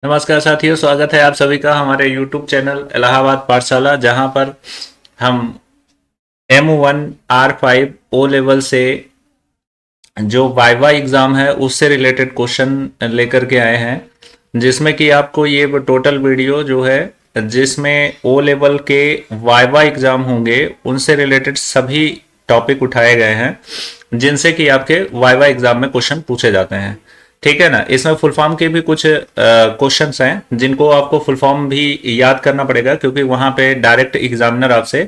नमस्कार साथियों, स्वागत है आप सभी का हमारे YouTube चैनल इलाहाबाद पाठशाला, जहां पर हम M1 R5 ओ लेवल से जो वाइवा एग्जाम है उससे रिलेटेड क्वेश्चन लेकर के आए हैं। जिसमें कि आपको ये टोटल वीडियो जो है, जिसमें ओ लेवल के वाइवा एग्जाम होंगे उनसे रिलेटेड सभी टॉपिक उठाए गए हैं, जिनसे कि आपके वाइवा एग्जाम में क्वेश्चन पूछे जाते हैं। ठीक है ना। इसमें फुल फॉर्म के भी कुछ क्वेश्चंस हैं जिनको आपको फुल फॉर्म भी याद करना पड़ेगा, क्योंकि वहां पे डायरेक्ट एग्जामिनर आपसे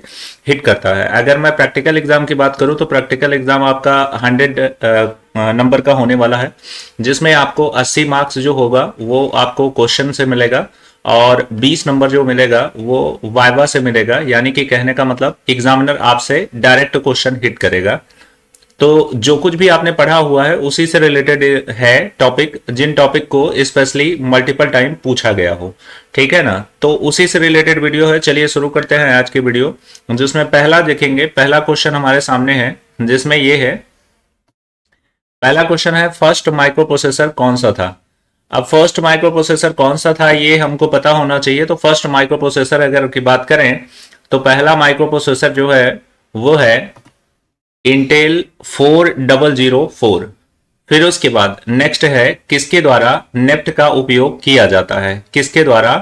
हिट करता है। अगर मैं प्रैक्टिकल एग्जाम की बात करूं तो प्रैक्टिकल एग्जाम आपका 100 नंबर का होने वाला है, जिसमें आपको 80 मार्क्स जो होगा वो आपको क्वेश्चन से मिलेगा और 20 नंबर जो मिलेगा वो वाइवा से मिलेगा। यानी कि कहने का मतलब एग्जामिनर आपसे डायरेक्ट क्वेश्चन हिट करेगा। तो जो कुछ भी आपने पढ़ा हुआ है उसी से रिलेटेड है टॉपिक, जिन टॉपिक को स्पेशली मल्टीपल टाइम पूछा गया हो। ठीक है ना। तो उसी से रिलेटेड वीडियो है। चलिए शुरू करते हैं आज की वीडियो, जिसमें पहला देखेंगे। पहला क्वेश्चन हमारे सामने है, जिसमें ये है, पहला क्वेश्चन है, फर्स्ट माइक्रो प्रोसेसर कौन सा था। अब फर्स्ट माइक्रो प्रोसेसर कौन सा था ये हमको पता होना चाहिए। तो फर्स्ट माइक्रो प्रोसेसर अगर की बात करें तो पहला माइक्रो प्रोसेसर जो है वो है इंटेल 4004। फिर उसके बाद नेक्स्ट है, किसके द्वारा नेफ्ट का उपयोग किया जाता है। किसके द्वारा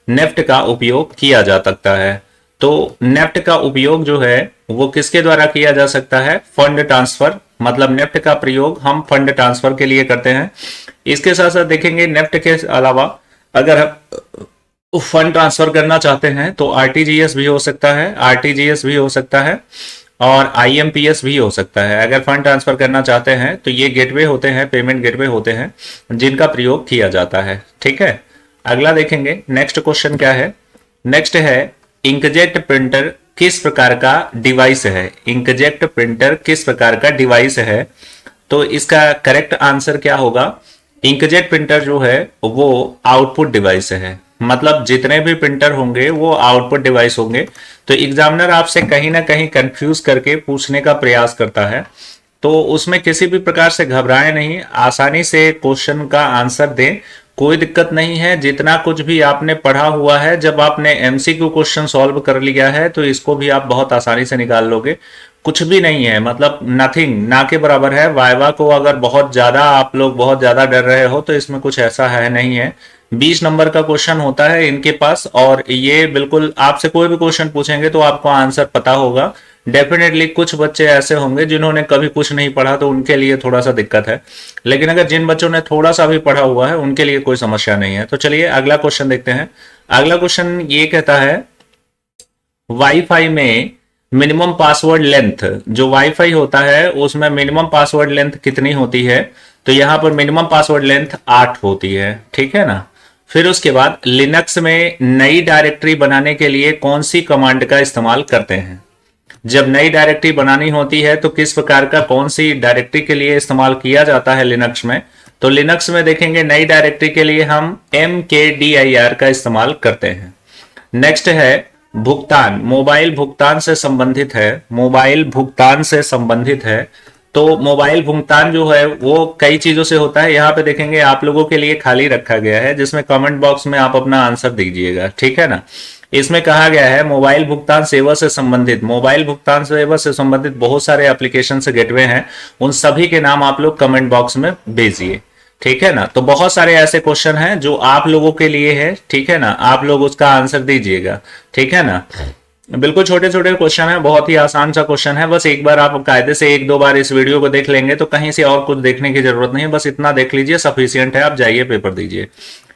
नेफ्ट का उपयोग किया जा सकता है। तो नेफ्ट का उपयोग जो है वो किसके द्वारा किया जा सकता है, फंड ट्रांसफर। मतलब नेफ्ट का प्रयोग हम फंड ट्रांसफर के लिए करते हैं। इसके साथ साथ देखेंगे नेफ्ट के अलावा अगर हम फंड ट्रांसफर करना चाहते हैं तो आरटीजीएस भी हो सकता है, आरटीजीएस भी हो सकता है और आईएमपीएस भी हो सकता है। अगर फंड ट्रांसफर करना चाहते हैं तो ये गेटवे होते हैं, पेमेंट गेटवे होते हैं जिनका प्रयोग किया जाता है। ठीक है। अगला देखेंगे, नेक्स्ट क्वेश्चन क्या है। नेक्स्ट है, इंकजेट प्रिंटर किस प्रकार का डिवाइस है। इंकजेट प्रिंटर किस प्रकार का डिवाइस है। तो इसका करेक्ट आंसर क्या होगा, इंकजेट प्रिंटर जो है वो आउटपुट डिवाइस है। मतलब जितने भी प्रिंटर होंगे वो आउटपुट डिवाइस होंगे। तो एग्जामिनर आपसे कहीं ना कहीं कंफ्यूज करके पूछने का प्रयास करता है, तो उसमें किसी भी प्रकार से घबराएं नहीं, आसानी से क्वेश्चन का आंसर दें, कोई दिक्कत नहीं है। जितना कुछ भी आपने पढ़ा हुआ है, जब आपने एमसीक्यू क्वेश्चन सॉल्व कर लिया है तो इसको भी आप बहुत आसानी से निकाल लोगे। कुछ भी नहीं है, मतलब नथिंग, ना के बराबर है। वाइवा को अगर बहुत ज्यादा आप लोग बहुत ज्यादा डर रहे हो तो इसमें कुछ ऐसा है नहीं है। 20 नंबर का क्वेश्चन होता है इनके पास, और ये बिल्कुल आपसे कोई भी क्वेश्चन पूछेंगे तो आपको आंसर पता होगा। डेफिनेटली कुछ बच्चे ऐसे होंगे जिन्होंने कभी कुछ नहीं पढ़ा, तो उनके लिए थोड़ा सा दिक्कत है। लेकिन अगर जिन बच्चों ने थोड़ा सा भी पढ़ा हुआ है उनके लिए कोई समस्या नहीं है। तो चलिए अगला क्वेश्चन देखते हैं। अगला क्वेश्चन ये कहता है, वाईफाई में मिनिमम पासवर्ड लेंथ, जो वाईफाई होता है उसमें मिनिमम पासवर्ड लेंथ कितनी होती है। तो यहां पर मिनिमम पासवर्ड लेंथ 8 होती है। ठीक है ना। फिर उसके बाद लिनक्स में नई डायरेक्टरी बनाने के लिए कौन सी कमांड का इस्तेमाल करते हैं। जब नई डायरेक्टरी बनानी होती है तो किस प्रकार का, कौन सी डायरेक्टरी के लिए इस्तेमाल किया जाता है लिनक्स में। तो लिनक्स में देखेंगे नई डायरेक्टरी के लिए हम mkdir का इस्तेमाल करते हैं। नेक्स्ट है, भुगतान मोबाइल भुगतान से संबंधित है। मोबाइल भुगतान से संबंधित है। तो मोबाइल भुगतान जो है वो कई चीजों से होता है। यहाँ पे देखेंगे आप लोगों के लिए खाली रखा गया है, जिसमें कमेंट बॉक्स में आप अपना आंसर दीजिएगा। ठीक है ना। इसमें कहा गया है मोबाइल भुगतान सेवा से संबंधित, मोबाइल भुगतान सेवा से संबंधित बहुत सारे एप्लीकेशन से गेटवे हैं, उन सभी के नाम आप लोग कमेंट बॉक्स में भेजिए। ठीक है ना। तो बहुत सारे ऐसे क्वेश्चन हैं जो आप लोगों के लिए है। ठीक है ना। आप लोग उसका आंसर दीजिएगा। ठीक है ना। बिल्कुल छोटे छोटे क्वेश्चन है, बहुत ही आसान सा क्वेश्चन है। बस एक बार आप कायदे से एक दो बार इस वीडियो को देख लेंगे तो कहीं से और कुछ देखने की जरूरत नहीं है। बस इतना देख लीजिए, सफिशियंट है। आप जाइए पेपर दीजिए।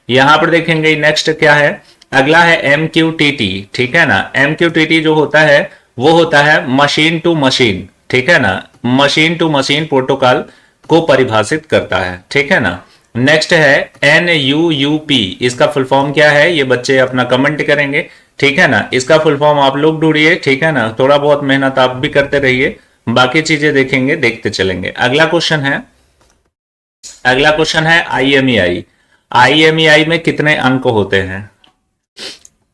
यहां पर देखेंगे नेक्स्ट क्या है। अगला है MQTT। ठीक है ना। MQTT जो होता है वो होता है मशीन टू मशीन। ठीक है ना। मशीन टू मशीन प्रोटोकॉल को परिभाषित करता है। ठीक है ना। नेक्स्ट है NUUP। इसका फुल फॉर्म क्या है ये बच्चे अपना कमेंट करेंगे। ठीक है ना। इसका फुल फॉर्म आप लोग ढूंढिए। ठीक है ना। थोड़ा बहुत मेहनत आप भी करते रहिए, बाकी चीजें देखेंगे, देखते चलेंगे। अगला क्वेश्चन है, अगला क्वेश्चन है IMEI। IMEI में कितने अंक होते हैं।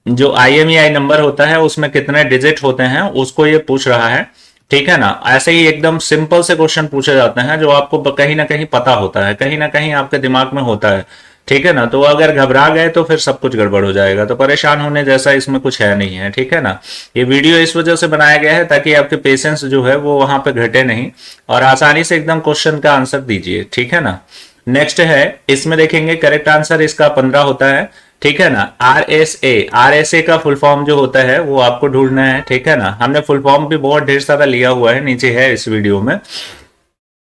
जो IMEI नंबर होता है उसमें कितने डिजिट होते हैं उसको ये पूछ रहा है। ठीक है ना। ऐसे ही एकदम सिंपल से क्वेश्चन पूछे जाते हैं जो आपको कहीं ना कहीं पता होता है, कहीं ना कहीं आपके दिमाग में होता है। ठीक है ना। तो अगर घबरा गए तो फिर सब कुछ गड़बड़ हो जाएगा, तो परेशान होने जैसा इसमें कुछ है नहीं है, ठीक है ना। ये वीडियो इस वजह से बनाया गया है ताकि आपके पेशेंस जो है वो वहां पे घटे नहीं और आसानी से एकदम क्वेश्चन का आंसर दीजिए, ठीक है ना। नेक्स्ट है, इसमें देखेंगे करेक्ट आंसर इसका 15 होता है, ठीक है ना। आरएसए का फुल फॉर्म जो होता है वो आपको ढूंढना है, ठीक है ना। हमने फुल फॉर्म भी बहुत ढेर सारा लिया हुआ है, नीचे है इस वीडियो में,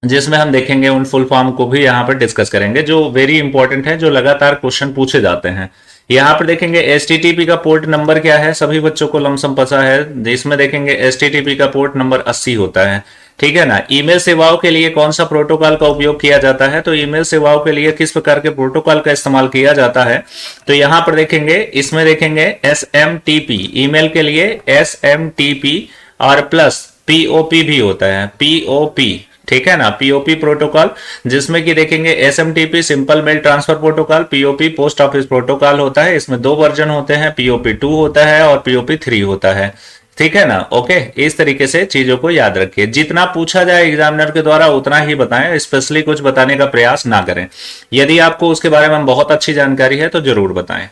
जिसमें हम देखेंगे उन फुल फॉर्म को भी यहाँ पर डिस्कस करेंगे जो वेरी इंपॉर्टेंट है, जो लगातार क्वेश्चन पूछे जाते हैं। यहाँ पर देखेंगे एचटीटीपी का पोर्ट नंबर क्या है, सभी बच्चों को लमसम पता है। इसमें देखेंगे एचटीटीपी का पोर्ट नंबर 80 होता है, ठीक है ना। ईमेल सेवाओं के लिए कौन सा प्रोटोकॉल का उपयोग किया जाता है, तो ईमेल सेवाओं के लिए किस प्रकार के प्रोटोकॉल का इस्तेमाल किया जाता है, तो यहां पर देखेंगे, इसमें देखेंगे एसएमटीपी, ईमेल के लिए एसएमटीपी और प्लस पीओपी भी होता है, पीओपी, ठीक है ना, पीओपी प्रोटोकॉल, जिसमें कि देखेंगे SMTP simple mail transfer protocol, POP post office protocol होता है। इसमें 2 वर्जन होते हैं, पीओपी 2 होता है और पीओपी 3 होता है, ठीक है ना। ओके, इस तरीके से चीजों को याद रखिए, जितना पूछा जाए एग्जामिनर के द्वारा उतना ही बताएं, स्पेशली कुछ बताने का प्रयास ना करें। यदि आपको उसके बारे में बहुत अच्छी जानकारी है तो जरूर बताएं।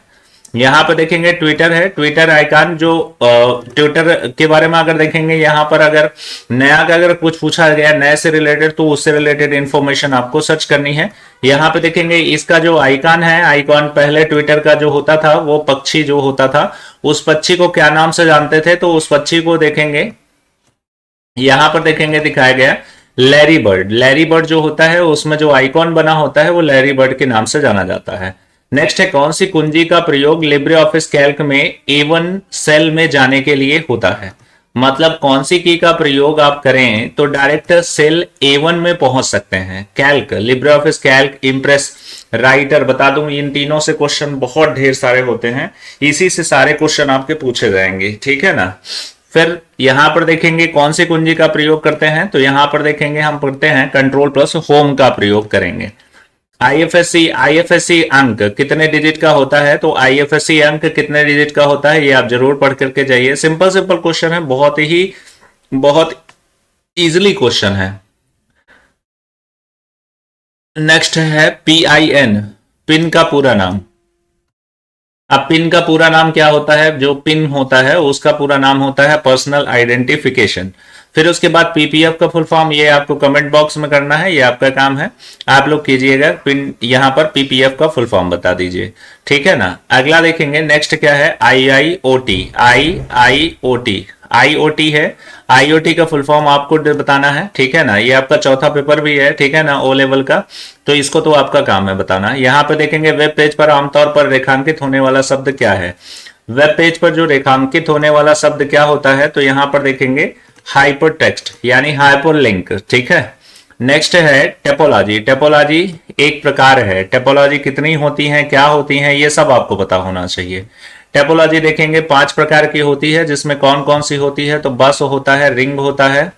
यहाँ पर देखेंगे ट्विटर है, ट्विटर आइकन जो ट्विटर के बारे में अगर देखेंगे, यहाँ पर अगर नया का अगर कुछ पूछा गया नए से रिलेटेड तो उससे रिलेटेड इंफॉर्मेशन आपको सर्च करनी है। यहाँ पे देखेंगे इसका जो आइकन है, आइकॉन पहले ट्विटर का जो होता था वो पक्षी जो होता था, उस पक्षी को क्या नाम से जानते थे, तो उस पक्षी को देखेंगे यहाँ पर देखेंगे दिखाया गया लैरी बर्ड। लैरी बर्ड जो होता है उसमें जो आइकॉन बना होता है वो लैरी बर्ड के नाम से जाना जाता है। नेक्स्ट है, कौन सी कुंजी का प्रयोग लिब्रे ऑफिस कैल्क में A1 सेल में जाने के लिए होता है, मतलब कौन सी की का प्रयोग आप करें तो डायरेक्ट सेल A1 में पहुंच सकते हैं। Calc, Libre office Calc, Impress, writer, बता दूं इन तीनों से क्वेश्चन बहुत ढेर सारे होते हैं, इसी से सारे क्वेश्चन आपके पूछे जाएंगे, ठीक है ना। फिर यहां पर देखेंगे कौन सी कुंजी का प्रयोग करते हैं, तो यहां पर देखेंगे हम पढ़ते हैं कंट्रोल प्लस होम का प्रयोग करेंगे। आईएफएससी अंक कितने डिजिट का होता है, तो आईएफएससी अंक कितने डिजिट का होता है ये आप जरूर पढ़ करके जाइए। सिंपल सिंपल क्वेश्चन है, बहुत इजीली क्वेश्चन है। नेक्स्ट है PIN, पिन का पूरा नाम। अब पिन का पूरा नाम क्या होता है, जो पिन होता है उसका पूरा नाम होता है पर्सनल आइडेंटिफिकेशन। फिर उसके बाद पीपीएफ का फुल फॉर्म, ये आपको कमेंट बॉक्स में करना है, ये आपका काम है, आप लोग कीजिएगा। पिन यहाँ पर पीपीएफ का फुल फॉर्म बता दीजिए, ठीक है ना। अगला देखेंगे नेक्स्ट क्या है, आईआईओटी। आईओटी है, आईओटी का फुल फॉर्म आपको बताना है, ठीक है ना। ये आपका चौथा पेपर भी है, ठीक है ना, ओ लेवल का, तो इसको तो आपका काम है बताना। यहाँ पे देखेंगे वेब पेज पर आमतौर पर रेखांकित होने वाला शब्द क्या है। वेब पेज पर जो रेखांकित होने वाला शब्द क्या होता है, तो यहाँ पर देखेंगे हाइपर टेक्स्ट यानी हाइपर लिंक, ठीक है। नेक्स्ट है टेपोलॉजी। टेपोलॉजी एक प्रकार है, टेपोलॉजी कितनी होती है, क्या होती है, ये सब आपको पता होना चाहिए। टेपोलॉजी देखेंगे 5 प्रकार की होती है, जिसमें कौन कौन सी होती है, तो बस होता है, रिंग होता है,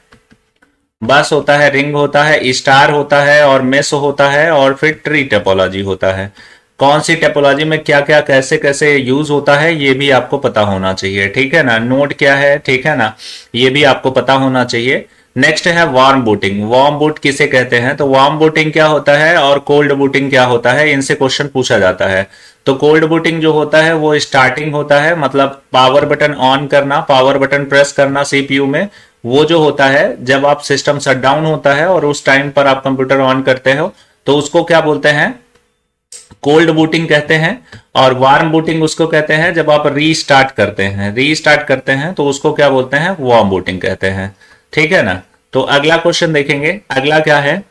बस होता है, रिंग होता है, स्टार होता है और मेस होता है, और फिर ट्री टेपोलॉजी होता है। कौन सी टेपोलॉजी में क्या क्या कैसे कैसे यूज होता है ये भी आपको पता होना चाहिए, ठीक है ना। नोड क्या है, ठीक है ना, ये भी आपको पता होना चाहिए। नेक्स्ट है वार्म बूटिंग। वार्म बूट किसे कहते हैं, तो वार्म बूटिंग क्या होता है और कोल्ड बूटिंग क्या होता है, इनसे क्वेश्चन पूछा जाता है। तो कोल्ड बूटिंग जो होता है वो स्टार्टिंग होता है, मतलब पावर बटन ऑन करना, पावर बटन प्रेस करना सीपीयू में, वो जो होता है जब आप सिस्टम शट डाउन होता है और उस टाइम पर आप कंप्यूटर ऑन करते हो तो उसको क्या बोलते हैं, कोल्ड बूटिंग कहते हैं। और वार्म बूटिंग उसको कहते हैं जब आप रीस्टार्ट करते हैं, रीस्टार्ट करते हैं तो उसको क्या बोलते हैं, वार्म बूटिंग कहते हैं, ठीक है ना। तो अगला क्वेश्चन देखेंगे, अगला क्या है,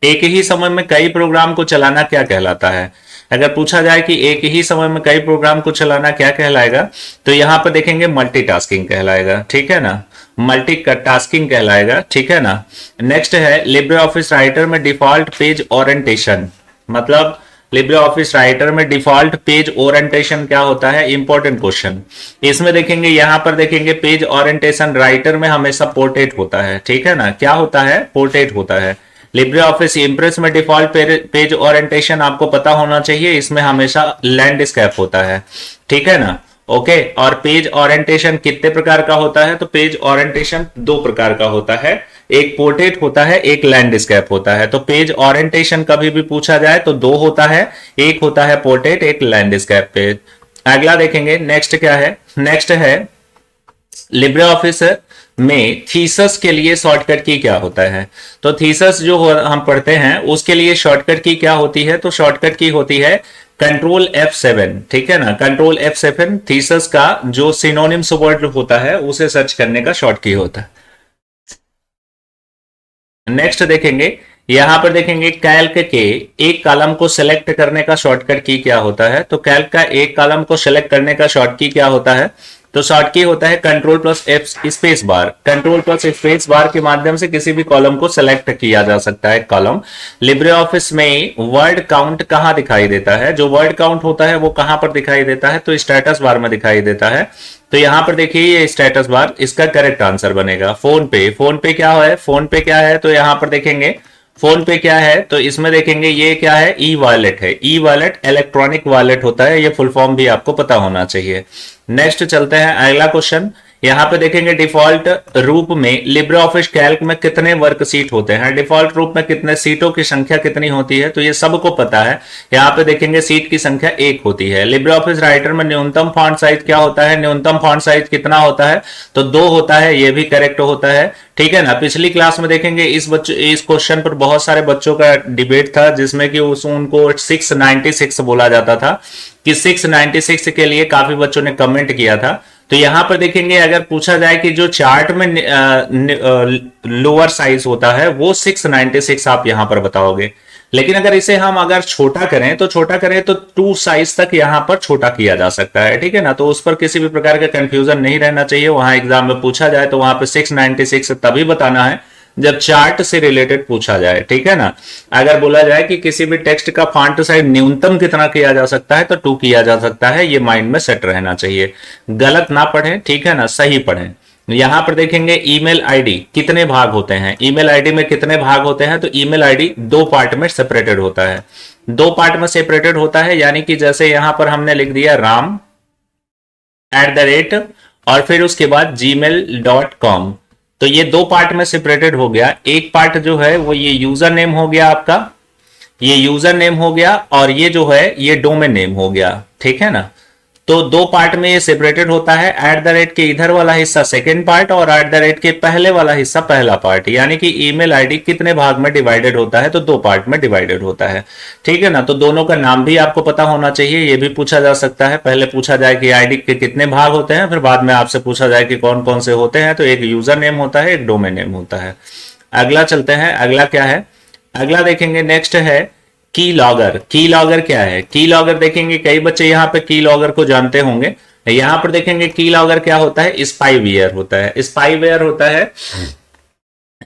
एक ही समय में कई प्रोग्राम को चलाना क्या कहलाता है। अगर पूछा जाए कि एक ही समय में कई प्रोग्राम को चलाना क्या कहलाएगा, तो यहां पर देखेंगे मल्टीटास्किंग कहलाएगा, ठीक है ना, मल्टीटास्किंग कहलाएगा, ठीक है ना। नेक्स्ट है लिब्रे ऑफिस राइटर में डिफॉल्ट पेज ओरिएंटेशन, मतलब लिब्रे ऑफिस राइटर में डिफॉल्ट पेज ओरिएंटेशन क्या होता है, इंपॉर्टेंट क्वेश्चन। इसमें देखेंगे, यहां पर देखेंगे पेज ओरिएंटेशन राइटर में हमेशा पोर्ट्रेट होता है, ठीक है ना, क्या होता है, पोर्ट्रेट होता है। लिब्रे ऑफिस इंप्रेस में डिफॉल्ट पेज ओरिएंटेशन आपको पता होना चाहिए, इसमें हमेशा लैंडस्केप होता है, ठीक है ना। ओके, और पेज ओरिएंटेशन कितने प्रकार का होता है, तो पेज ओरिएंटेशन 2 प्रकार का होता है। एक पोर्ट्रेट होता है, एक लैंडस्केप होता है। तो पेज ओरिएंटेशन कभी भी पूछा जाए तो दो होता है, एक होता है पोर्ट्रेट, एक लैंडस्केप पेज। अगला देखेंगे नेक्स्ट क्या है, नेक्स्ट है लिब्रे ऑफिस में थीसिस के लिए शॉर्टकट की क्या होता है। तो थीसिस जो हम पढ़ते हैं उसके लिए शॉर्टकट की क्या होती है, तो शॉर्टकट की होती है कंट्रोल F7, ठीक है ना। कंट्रोल F7 थीसिस का जो सिनोनिम्स वर्ड होता है उसे सर्च करने का शॉर्ट की होता है। नेक्स्ट देखेंगे, यहां पर देखेंगे कैल्क के एक कॉलम को सिलेक्ट करने का शॉर्टकट की क्या होता है। तो कैल्क का एक कॉलम को सिलेक्ट करने का शॉर्ट की क्या होता है, तो शॉर्ट की होता है control plus F space bar. Control plus space bar के माध्यम से किसी भी कॉलम को सिलेक्ट किया जा सकता है कॉलम। लिब्रे ऑफिस में वर्ड काउंट कहां दिखाई देता है, जो वर्ड काउंट होता है वो कहां पर दिखाई देता है, तो स्टेटस बार में दिखाई देता है। तो यहां पर देखिए ये स्टेटस बार, इसका करेक्ट आंसर बनेगा फोन पे। फोन पे क्या है, फोन पे क्या है, तो यहां पर देखेंगे फोन पे क्या है, तो इसमें देखेंगे ये क्या है, ई वॉलेट है। ई वॉलेट इलेक्ट्रॉनिक वॉलेट होता है, ये फुल फॉर्म भी आपको पता होना चाहिए। नेक्स्ट चलते हैं अगला क्वेश्चन। यहां पे देखेंगे डिफॉल्ट रूप में लिब्रे ऑफिस कैल्क में कितने वर्कशीट होते हैं, डिफॉल्ट रूप में कितने सीटों की संख्या कितनी होती है, तो ये सबको पता है। यहां पे देखेंगे सीट की संख्या 1 होती है। लिब्रे ऑफिस राइटर में न्यूनतम फॉन्ट साइज क्या होता है, न्यूनतम फॉन्ट साइज कितना होता है, तो 2 होता है, ये भी करेक्ट होता है, ठीक है ना। पिछली क्लास में देखेंगे इस क्वेश्चन पर बहुत सारे बच्चों का डिबेट था, जिसमें कि उनको 696 बोला जाता था, कि 696 के लिए काफी बच्चों ने कमेंट किया था। तो यहां पर देखेंगे अगर पूछा जाए कि जो चार्ट में लोअर साइज होता है वो 696 आप यहां पर बताओगे, लेकिन अगर इसे हम अगर छोटा करें तो 2 साइज तक यहां पर छोटा किया जा सकता है, ठीक है ना। तो उस पर किसी भी प्रकार का कंफ्यूजन नहीं रहना चाहिए। वहां एग्जाम में पूछा जाए तो वहां पे 696 तभी बताना है जब चार्ट से रिलेटेड पूछा जाए, ठीक है ना। अगर बोला जाए कि किसी भी टेक्स्ट का फॉन्ट साइज न्यूनतम कितना किया जा सकता है, तो 2 किया जा सकता है, ये माइंड में सेट रहना चाहिए। गलत ना पढ़ें, ठीक है ना, सही पढ़ें। यहां पर देखेंगे ईमेल आईडी कितने भाग होते हैं, ईमेल आईडी में कितने भाग होते हैं, तो ईमेल आईडी 2 पार्ट में सेपरेटेड होता है। 2 पार्ट में सेपरेटेड होता है, यानी कि जैसे यहां पर हमने लिख दिया राम @ और फिर उसके बाद gmail.com, तो ये 2 पार्ट में सेपरेटेड हो गया। एक पार्ट जो है वो ये यूजर नेम हो गया आपका, ये यूजर नेम हो गया, और ये जो है ये डोमेन नेम हो गया, ठीक है ना। तो 2 पार्ट में ये सेपरेटेड होता है। @ के इधर वाला हिस्सा सेकेंड पार्ट और @ के पहले वाला हिस्सा पहला पार्ट, यानी कि ईमेल आईडी कितने भाग में डिवाइडेड होता है, तो 2 पार्ट में डिवाइडेड होता है, ठीक है ना। तो दोनों का नाम भी आपको पता होना चाहिए, ये भी पूछा जा सकता है। पहले पूछा जाए कि आईडी के कितने भाग होते हैं, फिर बाद में आपसे पूछा जाए कि कौन कौन से होते हैं, तो एक यूजर नेम होता है, एक डोमेन नेम होता है। अगला चलते हैं, अगला क्या है, अगला देखेंगे नेक्स्ट है की लॉगर। की लॉगर क्या है, की लॉगर देखेंगे कई बच्चे यहाँ पे की लॉगर को जानते होंगे। यहां पर देखेंगे की लॉगर क्या होता है, स्पाईवेयर होता है, स्पाईवेयर होता है।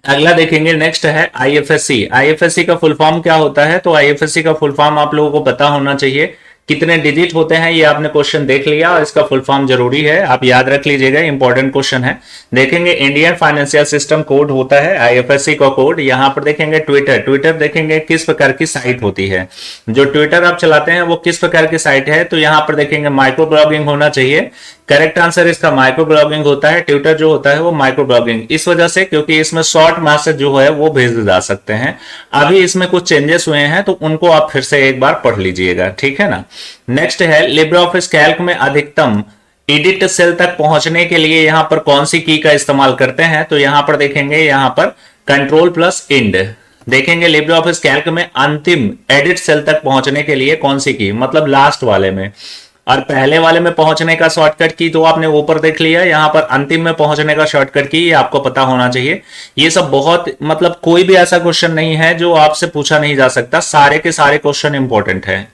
अगला देखेंगे नेक्स्ट है आईएफएससी। आईएफएससी का फुल फॉर्म क्या होता है, तो आईएफएससी का फुल फॉर्म आप लोगों को पता होना चाहिए। कितने डिजिट होते हैं ये आपने क्वेश्चन देख लिया, और इसका फुल फॉर्म जरूरी है, आप याद रख लीजिएगा, इंपॉर्टेंट क्वेश्चन है। देखेंगे इंडियन फाइनेंशियल सिस्टम कोड होता है आईएफएससी का कोड। यहां पर देखेंगे ट्विटर, ट्विटर देखेंगे किस प्रकार की साइट होती है, जो ट्विटर आप चलाते हैं वो किस प्रकार की साइट है, तो यहां पर देखेंगे माइक्रो ब्लॉगिंग होना चाहिए। करेक्ट आंसर इसका माइक्रो ब्लॉगिंग होता है। ट्विटर जो होता है वो माइक्रो ब्लॉगिंग इस वजह से क्योंकि इसमें शॉर्ट मैसेज जो है वो भेजे जा सकते हैं। अभी इसमें कुछ चेंजेस हुए हैं, तो उनको आप फिर से एक बार पढ़ लीजिएगा, ठीक है ना। नेक्स्ट है लिब्रे ऑफिस कैल्क में अधिकतम एडिट सेल तक पहुंचने के लिए यहां पर कौन सी की का इस्तेमाल करते हैं, तो यहां पर देखेंगे यहां पर कंट्रोल प्लस इंड। देखेंगे लिब्रे ऑफिस कैल्क में अंतिम एडिट सेल तक पहुंचने के लिए कौन सी की, मतलब लास्ट वाले में, और पहले वाले में पहुंचने का शॉर्टकट की तो आपने ऊपर देख लिया। यहां पर अंतिम में पहुंचने का शॉर्टकट की ये आपको पता होना चाहिए। ये सब बहुत मतलब कोई भी ऐसा क्वेश्चन नहीं है जो आपसे पूछा नहीं जा सकता, सारे के सारे क्वेश्चन इंपॉर्टेंट है।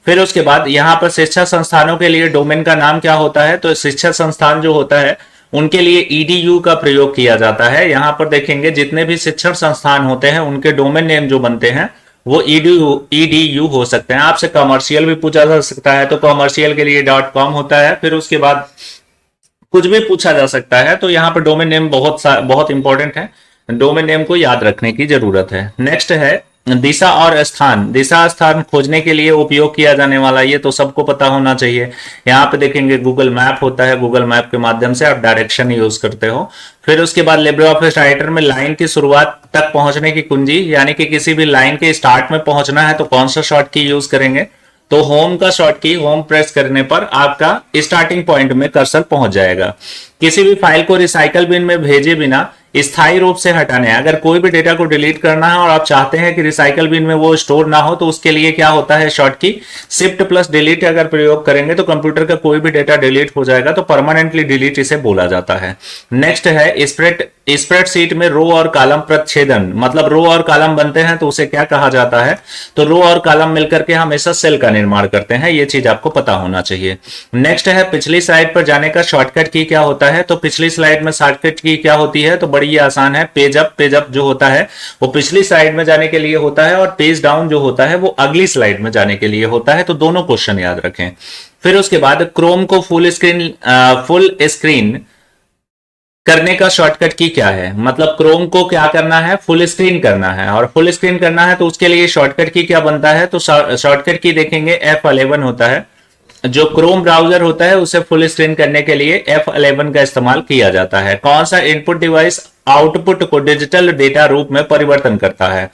फिर उसके बाद यहां पर शिक्षा संस्थानों के लिए डोमेन का नाम क्या होता है, तो शिक्षा संस्थान जो होता है उनके लिए ईडीयू का प्रयोग किया जाता है। यहां पर देखेंगे जितने भी शिक्षण संस्थान होते हैं उनके डोमेन नेम जो बनते हैं वो ईडीयू हो सकते हैं। आपसे कमर्शियल भी पूछा जा सकता है, तो कमर्शियल के लिए .com होता है। फिर उसके बाद कुछ भी पूछा जा सकता है, तो यहाँ पर डोमेन नेम बहुत इंपॉर्टेंट है, डोमेन नेम को याद रखने की जरूरत है। नेक्स्ट है दिशा और स्थान, दिशा स्थान खोजने के लिए उपयोग किया जाने वाला, ये तो सबको पता होना चाहिए। यहाँ पे देखेंगे गूगल मैप होता है, गूगल मैप के माध्यम से आप डायरेक्शन यूज करते हो। फिर उसके बाद लिब्रे ऑफिस राइटर में लाइन की शुरुआत तक पहुंचने की कुंजी, यानी कि किसी भी लाइन के स्टार्ट में पहुंचना है तो कौन सा शॉर्ट की यूज करेंगे, तो होम का शॉर्ट की, होम प्रेस करने पर आपका स्टार्टिंग पॉइंट में कर्सर पहुंच जाएगा। किसी भी फाइल को रिसाइकल बिन में भेजे बिना स्थायी रूप से हटाने, अगर कोई भी डेटा को डिलीट करना है और आप चाहते हैं कि रिसाइकल बिन में वो स्टोर ना हो, तो उसके लिए क्या होता है, शॉर्ट की शिफ्ट प्लस डिलीट अगर प्रयोग करेंगे तो कंप्यूटर का कोई भी डेटा डिलीट हो जाएगा, तो परमानेंटली डिलीट इसे बोला जाता है। नेक्स्ट है स्प्रेडशीट में रो और कॉलम प्रतिच्छेदन, मतलब रो और कॉलम बनते हैं तो उसे क्या कहा जाता है, तो रो और कॉलम मिलकर के हमेशा सेल का निर्माण करते हैं, ये चीज आपको पता होना चाहिए। नेक्स्ट है पिछली स्लाइड पर जाने का शॉर्टकट की क्या होता है, तो पिछली स्लाइड में शॉर्टकट की क्या होती है, तो बड़ी आसान है, पेज अप जो होता है वो पिछली स्लाइड में जाने के लिए होता है, और पेज डाउन जो होता है वो अगली स्लाइड में जाने के लिए होता है, तो दोनों क्वेश्चन याद रखें। फिर उसके बाद क्रोम को फुल स्क्रीन करने का शॉर्टकट की क्या है, मतलब क्रोम को क्या करना है, फुल स्क्रीन करना है, और फुल स्क्रीन करना है तो उसके लिए शॉर्टकट की क्या बनता है, तो शॉर्टकट की देखेंगे F11 होता है। जो क्रोम ब्राउजर होता है उसे फुल स्क्रीन करने के लिए F11 का इस्तेमाल किया जाता है। कौन सा इनपुट डिवाइस आउटपुट को डिजिटल डेटा रूप में परिवर्तन करता है,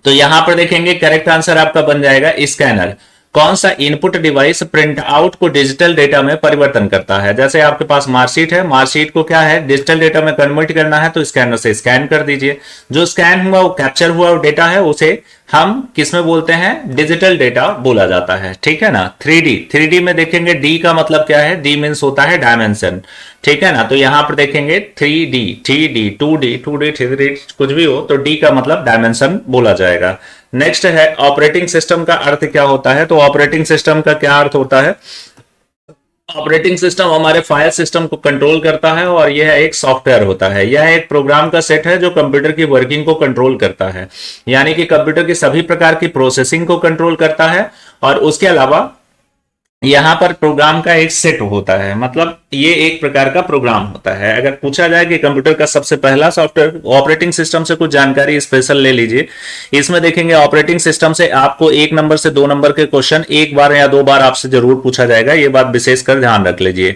तो यहां पर देखेंगे करेक्ट आंसर आपका बन जाएगा स्कैनर। कौन सा इनपुट डिवाइस प्रिंट आउट को डिजिटल डेटा में परिवर्तन करता है, जैसे आपके पास मार्कशीट है, मार्कशीट को क्या है, डिजिटल डेटा में कन्वर्ट करना है तो स्कैनर से स्कैन कर दीजिए, जो स्कैन हुआ वो कैप्चर हुआ डेटा है उसे हम किसमें बोलते हैं, डिजिटल डेटा बोला जाता है, ठीक है ना। 3D में देखेंगे डी का मतलब क्या है, डी मीन्स होता है डायमेंशन, ठीक है ना, तो यहां पर देखेंगे 3D 2D 3D कुछ भी हो तो डी का मतलब डायमेंशन बोला जाएगा। नेक्स्ट है ऑपरेटिंग सिस्टम का अर्थ क्या होता है, तो ऑपरेटिंग सिस्टम का क्या अर्थ होता है, ऑपरेटिंग सिस्टम हमारे फाइल सिस्टम को कंट्रोल करता है और यह एक सॉफ्टवेयर होता है, यह एक प्रोग्राम का सेट है जो कंप्यूटर की वर्किंग को कंट्रोल करता है, यानी कि कंप्यूटर की सभी प्रकार की प्रोसेसिंग को कंट्रोल करता है, और उसके अलावा यहां पर प्रोग्राम का एक सेट होता है, मतलब ये एक प्रकार का प्रोग्राम होता है। अगर पूछा जाए कि कंप्यूटर का सबसे पहला सॉफ्टवेयर, ऑपरेटिंग सिस्टम से कुछ जानकारी स्पेशल ले लीजिए, इसमें देखेंगे ऑपरेटिंग सिस्टम से आपको 1 नंबर से 2 नंबर के क्वेश्चन 1 बार या 2 बार आपसे जरूर पूछा जाएगा, ये बात विशेषकर ध्यान रख लीजिए।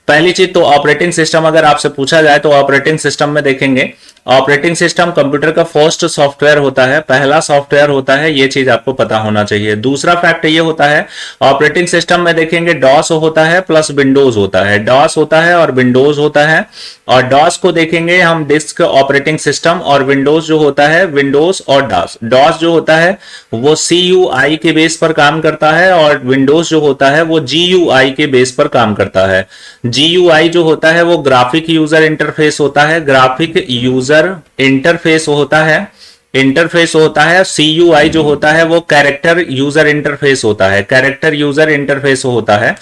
पहली चीज तो ऑपरेटिंग सिस्टम अगर आपसे पूछा जाए तो ऑपरेटिंग सिस्टम में देखेंगे ऑपरेटिंग सिस्टम कंप्यूटर का फर्स्ट सॉफ्टवेयर होता है, पहला सॉफ्टवेयर होता है, ये चीज आपको पता होना चाहिए। दूसरा फैक्ट ये होता है ऑपरेटिंग सिस्टम में देखेंगे डॉस होता है प्लस विंडोज होता है, डॉस होता है और विंडोज होता है, और डॉस को देखेंगे हम डिस्क ऑपरेटिंग सिस्टम, और विंडोज जो होता है विंडोज और डॉस, डॉस जो होता है वो CUI के बेस पर काम करता है, और विंडोज जो होता है वो GUI के बेस पर काम करता है। GUI जो होता है वो ग्राफिक यूजर इंटरफेस होता है, ग्राफिक यूजर इंटरफेस होता है, इंटरफेस होता है। CUI जो होता है वो कैरेक्टर यूजर इंटरफेस होता है, कैरेक्टर यूजर इंटरफेस होता है।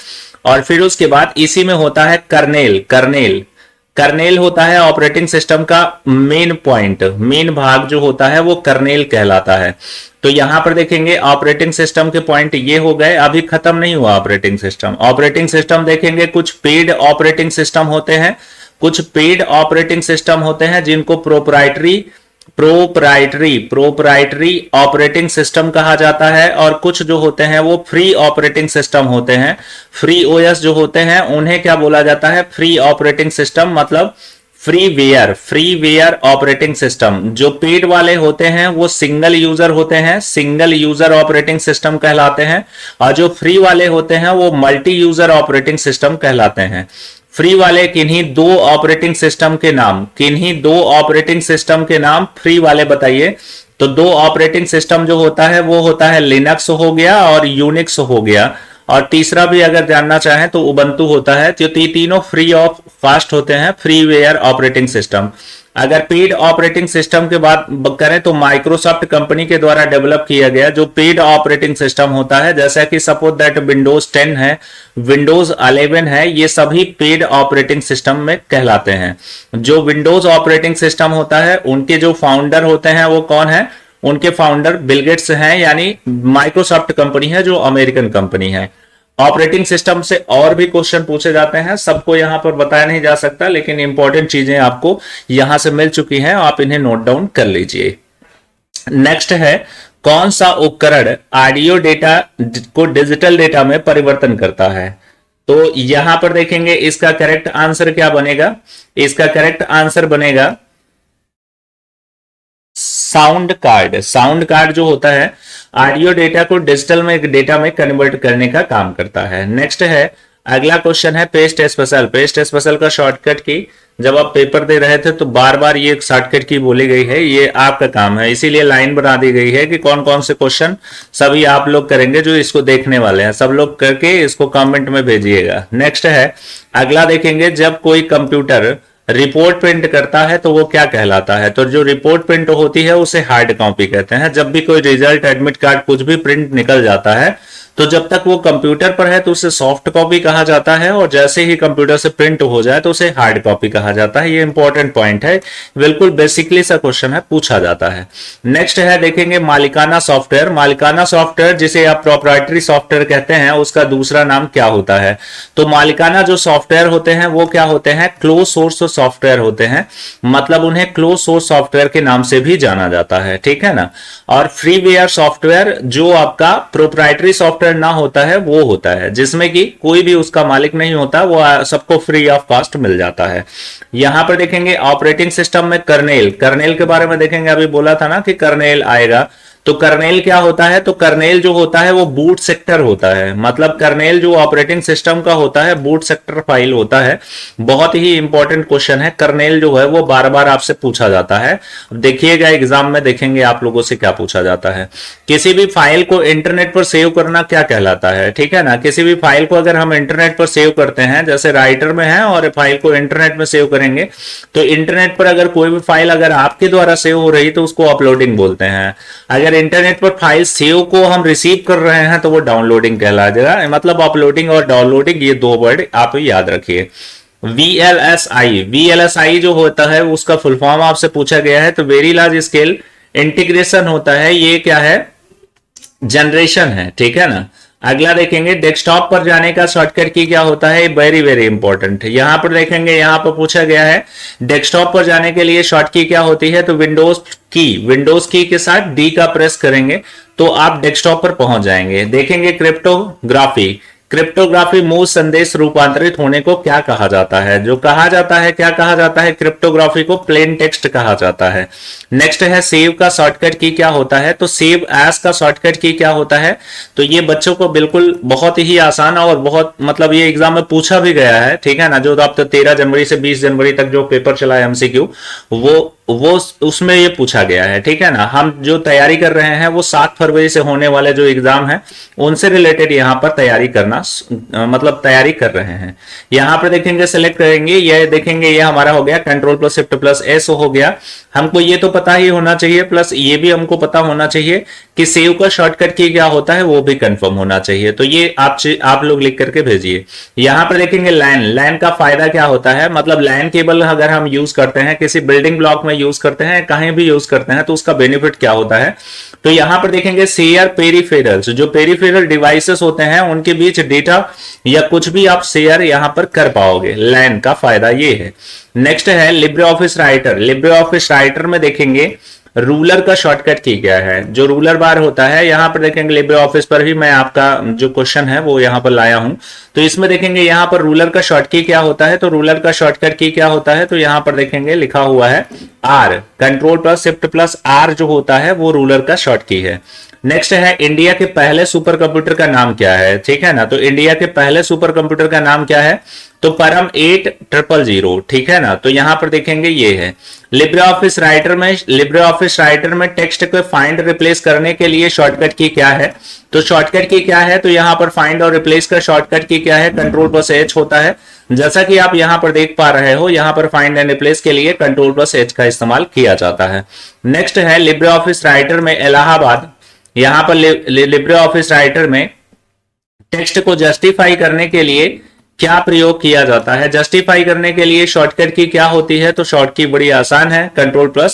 और फिर उसके बाद इसी में होता है कर्नेल, कर्नेल कर्नेल होता है ऑपरेटिंग सिस्टम का मेन पॉइंट, मेन भाग जो होता है वो कर्नेल कहलाता है। तो यहां पर देखेंगे ऑपरेटिंग सिस्टम के पॉइंट ये हो गए, अभी खत्म नहीं हुआ ऑपरेटिंग सिस्टम। ऑपरेटिंग सिस्टम देखेंगे कुछ पेड ऑपरेटिंग सिस्टम होते हैं, कुछ पेड ऑपरेटिंग सिस्टम होते हैं जिनको प्रोप्राइटरी ऑपरेटिंग सिस्टम कहा जाता है, और कुछ जो होते हैं वो फ्री ऑपरेटिंग सिस्टम होते हैं। फ्री OS जो होते हैं उन्हें क्या बोला जाता है, फ्री ऑपरेटिंग सिस्टम, मतलब फ्रीवेयर ऑपरेटिंग सिस्टम। जो पेड वाले होते हैं वो सिंगल यूजर होते हैं, सिंगल यूजर ऑपरेटिंग सिस्टम कहलाते हैं, और जो फ्री वाले होते हैं वो मल्टी यूजर ऑपरेटिंग सिस्टम कहलाते हैं। फ्री वाले किन्हीं 2 ऑपरेटिंग सिस्टम के नाम, किन्हीं 2 ऑपरेटिंग सिस्टम के नाम फ्री वाले बताइए। तो 2 ऑपरेटिंग सिस्टम जो होता है वो होता है लिनक्स हो गया और यूनिक्स हो गया, और तीसरा भी अगर जानना चाहें तो उबंटू होता है। तो तीनों फ्री ऑफ कॉस्ट होते हैं, फ्रीवेयर ऑपरेटिंग सिस्टम। अगर पेड ऑपरेटिंग सिस्टम के बात करें तो माइक्रोसॉफ्ट कंपनी के द्वारा डेवलप किया गया जो पेड ऑपरेटिंग सिस्टम होता है, जैसा कि सपोज दैट विंडोज 10 है, विंडोज 11 है, ये सभी पेड ऑपरेटिंग सिस्टम में कहलाते हैं। जो विंडोज ऑपरेटिंग सिस्टम होता है उनके जो फाउंडर होते हैं वो कौन है, उनके फाउंडर बिल गेट्स हैं, यानी माइक्रोसॉफ्ट कंपनी है जो अमेरिकन कंपनी है। ऑपरेटिंग सिस्टम से और भी क्वेश्चन पूछे जाते हैं, सबको यहां पर बताया नहीं जा सकता, लेकिन इंपॉर्टेंट चीजें आपको यहां से मिल चुकी हैं, आप इन्हें नोट डाउन कर लीजिए। नेक्स्ट है कौन सा उपकरण ऑडियो डेटा को डिजिटल डेटा में परिवर्तन करता है। तो यहां पर देखेंगे इसका करेक्ट आंसर क्या बनेगा, इसका करेक्ट आंसर बनेगा साउंड कार्ड। साउंड कार्ड जो होता है ऑडियो डेटा को डिजिटल में डेटा में कन्वर्ट करने का काम करता है। नेक्स्ट है अगला क्वेश्चन है पेस्ट स्पेशल। पेस्ट स्पेशल का शॉर्टकट की जब आप पेपर दे रहे थे तो बार बार ये शॉर्टकट की बोली गई है, ये आपका काम है, इसीलिए लाइन बना दी गई है कि कौन कौन से क्वेश्चन सभी आप लोग करेंगे जो इसको देखने वाले हैं, सब लोग करके इसको कमेंट में भेजिएगा। नेक्स्ट है अगला देखेंगे जब कोई कंप्यूटर रिपोर्ट प्रिंट करता है तो वो क्या कहलाता है। तो जो रिपोर्ट प्रिंट होती है उसे हार्ड कॉपी कहते हैं। जब भी कोई रिजल्ट, एडमिट कार्ड, कुछ भी प्रिंट निकल जाता है तो जब तक वो कंप्यूटर पर है तो उसे सॉफ्ट कॉपी कहा जाता है, और जैसे ही कंप्यूटर से प्रिंट हो जाए तो उसे हार्ड कॉपी कहा जाता है। ये इंपॉर्टेंट पॉइंट है, बिल्कुल बेसिकली सा क्वेश्चन है, पूछा जाता है। नेक्स्ट है देखेंगे मालिकाना सॉफ्टवेयर। मालिकाना सॉफ्टवेयर जिसे आप प्रोप्राइटरी सॉफ्टवेयर कहते हैं उसका दूसरा नाम क्या होता है। तो मालिकाना जो सॉफ्टवेयर होते हैं वो क्या होते हैं, क्लोज सोर्स सॉफ्टवेयर होते हैं, मतलब उन्हें क्लोज सोर्स सॉफ्टवेयर के नाम से भी जाना जाता है, ठीक है ना। और फ्रीवेयर सॉफ्टवेयर जो आपका प्रोप्राइटरी सॉफ्टवेयर ना होता है वो होता है जिसमें कि कोई भी उसका मालिक नहीं होता, वो सबको फ्री ऑफ कॉस्ट मिल जाता है। यहां पर देखेंगे ऑपरेटिंग सिस्टम में कर्नेल। कर्नेल के बारे में देखेंगे, अभी बोला था ना कि कर्नेल आएगा, तो कर्नेल क्या होता है, तो कर्नेल जो होता है वो बूट सेक्टर होता है, मतलब कर्नेल जो ऑपरेटिंग सिस्टम का होता है बूट सेक्टर फाइल होता है। बहुत ही इंपॉर्टेंट क्वेश्चन है, कर्नेल जो है वो बार बार आपसे पूछा जाता है। देखिएगा एग्जाम में देखेंगे आप लोगों से क्या पूछा जाता है। किसी भी फाइल को इंटरनेट पर सेव करना क्या कहलाता है, ठीक है ना। किसी भी फाइल को अगर हम इंटरनेट पर सेव करते हैं, जैसे राइटर में है और फाइल को इंटरनेट में सेव करेंगे, तो इंटरनेट पर अगर कोई भी फाइल अगर आपके द्वारा सेव हो रही तो उसको अपलोडिंग बोलते हैं। अगर इंटरनेट पर फाइल सेव को हम रिसीव कर रहे हैं तो वो डाउनलोडिंग कहलाएगा। मतलब अपलोडिंग और डाउनलोडिंग ये दो वर्ड आप याद रखिए। VLSI, VLSI जो होता है उसका फुल फॉर्म आपसे पूछा गया है, तो वेरी लार्ज स्केल इंटीग्रेशन होता है, ये क्या है, जनरेशन है, ठीक है ना। अगला देखेंगे डेस्कटॉप पर जाने का शॉर्टकट की क्या होता है, वेरी वेरी इंपॉर्टेंट है। यहां पर देखेंगे, यहां पर पूछा गया है डेस्कटॉप पर जाने के लिए शॉर्ट की क्या होती है, तो विंडोज की के साथ डी का प्रेस करेंगे तो आप डेस्कटॉप पर पहुंच जाएंगे। देखेंगे क्रिप्टोग्राफी। क्रिप्टोग्राफी मूल संदेश रूपांतरित होने को क्या कहा जाता है, जो कहा जाता है, क्या कहा जाता है, क्रिप्टोग्राफी को प्लेन टेक्स्ट कहा जाता है। नेक्स्ट है सेव का शॉर्टकट की क्या होता है, तो सेव एज का शॉर्टकट की क्या होता है। तो ये बच्चों को बिल्कुल बहुत ही आसान और बहुत मतलब ये एग्जाम में पूछा भी गया है, ठीक है ना। जो आप 13 जनवरी से 20 जनवरी तक जो पेपर चला है MCQ, वो उसमें ये पूछा गया है, ठीक है ना। हम जो तैयारी कर रहे हैं वो 7 फरवरी से होने वाले जो एग्जाम है उनसे रिलेटेड यहाँ पर तैयारी करना मतलब तैयारी कर रहे हैं। यहाँ पर देखेंगे सेलेक्ट करेंगे, ये देखेंगे ये हमारा हो गया Ctrl+Shift+S हो गया। हमको ये तो पता ही होना चाहिए, प्लस ये भी हमको पता होना चाहिए कि सेव का शॉर्टकट की क्या होता है, वो भी कंफर्म होना चाहिए। तो ये आप लोग लिख करके भेजिए। यहाँ पर देखेंगे लैन का फायदा क्या होता है, मतलब लैन केबल अगर हम यूज करते हैं, किसी बिल्डिंग ब्लॉक में यूज करते हैं, कहीं भी यूज करते हैं, तो उसका बेनिफिट क्या होता है। तो यहां पर देखेंगे शेयर पेरिफेरल्स, जो पेरिफेरल डिवाइसेस होते हैं उनके बीच डेटा या कुछ भी आप शेयर यहां पर कर पाओगे, लैन का फायदा ये है। नेक्स्ट है Libre office writer. Libre office writer में देखेंगे रूलर का शॉर्टकट की क्या है, जो रूलर बार होता है। यहां पर देखेंगे लिब्रे ऑफिस पर भी मैं आपका जो क्वेश्चन है वो यहां पर लाया हूं, तो इसमें देखेंगे यहां पर रूलर का शॉर्टकट क्या होता है, तो रूलर का शॉर्टकट की क्या होता है, तो यहां पर देखेंगे लिखा हुआ है R, Ctrl+Shift+R जो होता है वो रूलर का शॉर्टकट है। नेक्स्ट है इंडिया के पहले सुपर कंप्यूटर का नाम क्या है, ठीक है ना। तो इंडिया के पहले सुपर कंप्यूटर का नाम क्या है, तो परम 8000, ठीक है ना। तो यहां पर देखेंगे ये है लिब्रे ऑफिस राइटर में टेक्स्ट को फाइंड रिप्लेस करने के लिए शॉर्टकट की क्या है, तो शॉर्टकट की क्या है, तो यहां पर फाइंड और रिप्लेस का शॉर्टकट की क्या है, Ctrl+H होता है। जैसा कि आप यहां पर देख पा रहे हो, यहां पर फाइंड एंड रिप्लेस के लिए Ctrl+H का इस्तेमाल किया जाता है। नेक्स्ट है लिब्रे ऑफिस राइटर में इलाहाबाद। यहां पर लिब्रे ऑफिस राइटर में टेक्स्ट को जस्टिफाई करने के लिए क्या प्रयोग किया जाता है, जस्टिफाई करने के लिए शॉर्टकट की क्या होती है, तो शॉर्ट की बड़ी आसान है, Ctrl+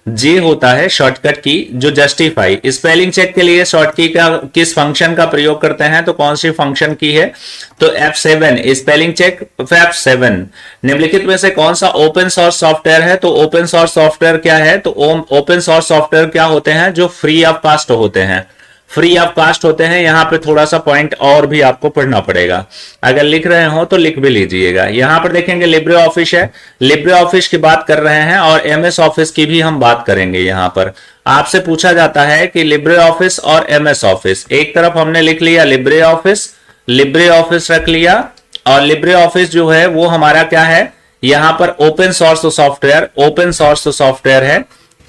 जे होता है शॉर्टकट की जो जस्टिफाई। स्पेलिंग चेक के लिए शॉर्ट की का किस फंक्शन का प्रयोग करते हैं, तो कौन सी फंक्शन की है, तो F7 स्पेलिंग चेक F7। निम्नलिखित में से कौन सा ओपन सोर्स सॉफ्टवेयर है, तो ओपन सोर्स सॉफ्टवेयर क्या है, तो ओपन सोर्स सॉफ्टवेयर क्या होते हैं, जो फ्री ऑफ कॉस्ट होते हैं, फ्री ऑफ कास्ट होते हैं। यहां पे थोड़ा सा पॉइंट और भी आपको पढ़ना पड़ेगा, अगर लिख रहे हो तो लिख भी लीजिएगा। यहां पर देखेंगे लिब्रे ऑफिस है, लिब्रे ऑफिस की बात कर रहे हैं और एमएस ऑफिस की भी हम बात करेंगे। यहां पर आपसे पूछा जाता है कि लिब्रे ऑफिस और एमएस ऑफिस, एक तरफ हमने लिख लिया लिब्रे ऑफिस, लिब्रे ऑफिस रख लिया, और लिब्रे ऑफिस जो है वो हमारा क्या है, यहां पर open source software, open source software है,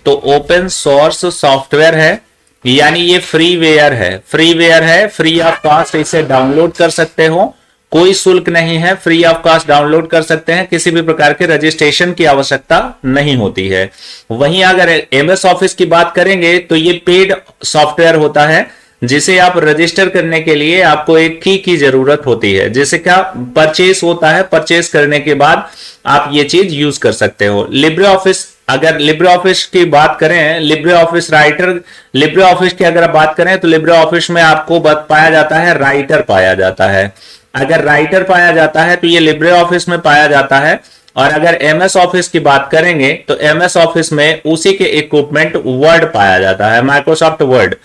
तो ओपन सोर्स सॉफ्टवेयर है, यानी ये फ्रीवेयर है, फ्रीवेयर है, फ्री ऑफ कॉस्ट, इसे डाउनलोड कर सकते हो, कोई शुल्क नहीं है, फ्री ऑफ कॉस्ट डाउनलोड कर सकते हैं, किसी भी प्रकार के रजिस्ट्रेशन की आवश्यकता नहीं होती है। वहीं अगर एमएस ऑफिस की बात करेंगे तो ये पेड सॉफ्टवेयर होता है, जिसे आप रजिस्टर करने के लिए आपको एक की जरूरत होती है, जिसे क्या परचेस होता है, परचेस करने के बाद आप ये चीज यूज कर सकते हो। लिब्रे ऑफिस, अगर लिब्रे ऑफिस की बात करें, Libre office writer, Libre office की अगर बात करें तो लिब्रे ऑफिस में आपको पाया जाता है राइटर पाया जाता है। अगर राइटर पाया जाता है तो ये लिब्रे ऑफिस में पाया जाता है। और अगर एमएस ऑफिस की बात करेंगे तो एमएस ऑफिस में उसी के इक्विपमेंट वर्ड पाया जाता है, माइक्रोसॉफ्ट वर्ड।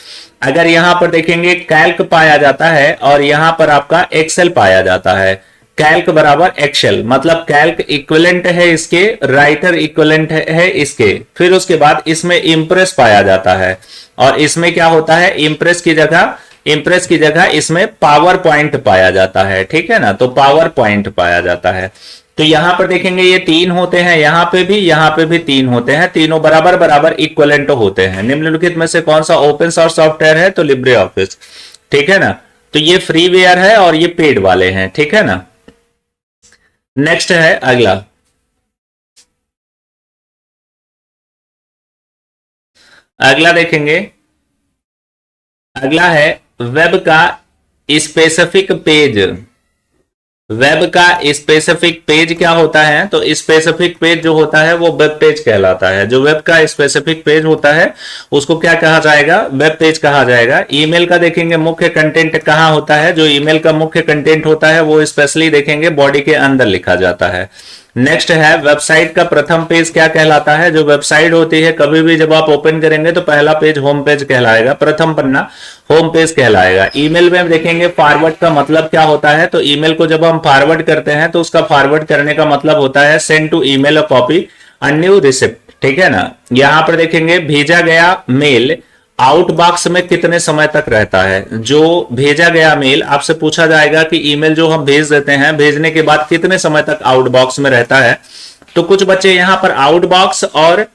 अगर यहां पर देखेंगे कैल्क पाया जाता है और यहां पर आपका एक्सेल पाया जाता है। कैल्क बराबर एक्सेल, मतलब कैल्क इक्विवेलेंट है इसके, राइटर इक्विवेलेंट है इसके। फिर उसके बाद इसमें इंप्रेस पाया जाता है, और इसमें क्या होता है, इंप्रेस की जगह इसमें पावर पॉइंट पाया जाता है, ठीक है ना, तो पावर पॉइंट पाया जाता है। तो यहां पर देखेंगे ये तीन होते हैं, यहां पे भी तीन होते हैं, तीनों बराबर बराबर इक्विवेलेंट होते हैं। निम्नलिखित में से कौन सा ओपन सोर्स सॉफ्टवेयर है, तो लिब्रे ऑफिस, ठीक है ना। तो ये फ्रीवेयर है और ये पेड वाले हैं, ठीक है ना। नेक्स्ट है अगला देखेंगे, अगला है वेब का स्पेसिफिक पेज। वेब का स्पेसिफिक पेज क्या होता है, तो स्पेसिफिक पेज जो होता है वो वेब पेज कहलाता है। जो वेब का स्पेसिफिक पेज होता है उसको क्या कहा जाएगा, वेब पेज कहा जाएगा। ईमेल का देखेंगे मुख्य कंटेंट कहां होता है, जो ईमेल का मुख्य कंटेंट होता है वो स्पेशली देखेंगे बॉडी के अंदर लिखा जाता है। नेक्स्ट है वेबसाइट का प्रथम पेज क्या कहलाता है। जो वेबसाइट होती है कभी भी जब आप ओपन करेंगे तो पहला पेज होम पेज कहलाएगा, प्रथम पन्ना होम पेज कहलाएगा। ईमेल में देखेंगे फॉरवर्ड का मतलब क्या होता है, तो ईमेल को जब हम फॉरवर्ड करते हैं तो उसका फॉरवर्ड करने का मतलब होता है send to email a copy a new receipt, ठीक है ना। यहां पर देखेंगे भेजा गया मेल आउटबॉक्स में कितने समय तक रहता है। जो भेजा गया मेल, आपसे पूछा जाएगा कि ईमेल जो हम भेज देते हैं भेजने के बाद कितने समय तक आउटबॉक्स में रहता है। तो कुछ बच्चे यहां पर आउटबॉक्स और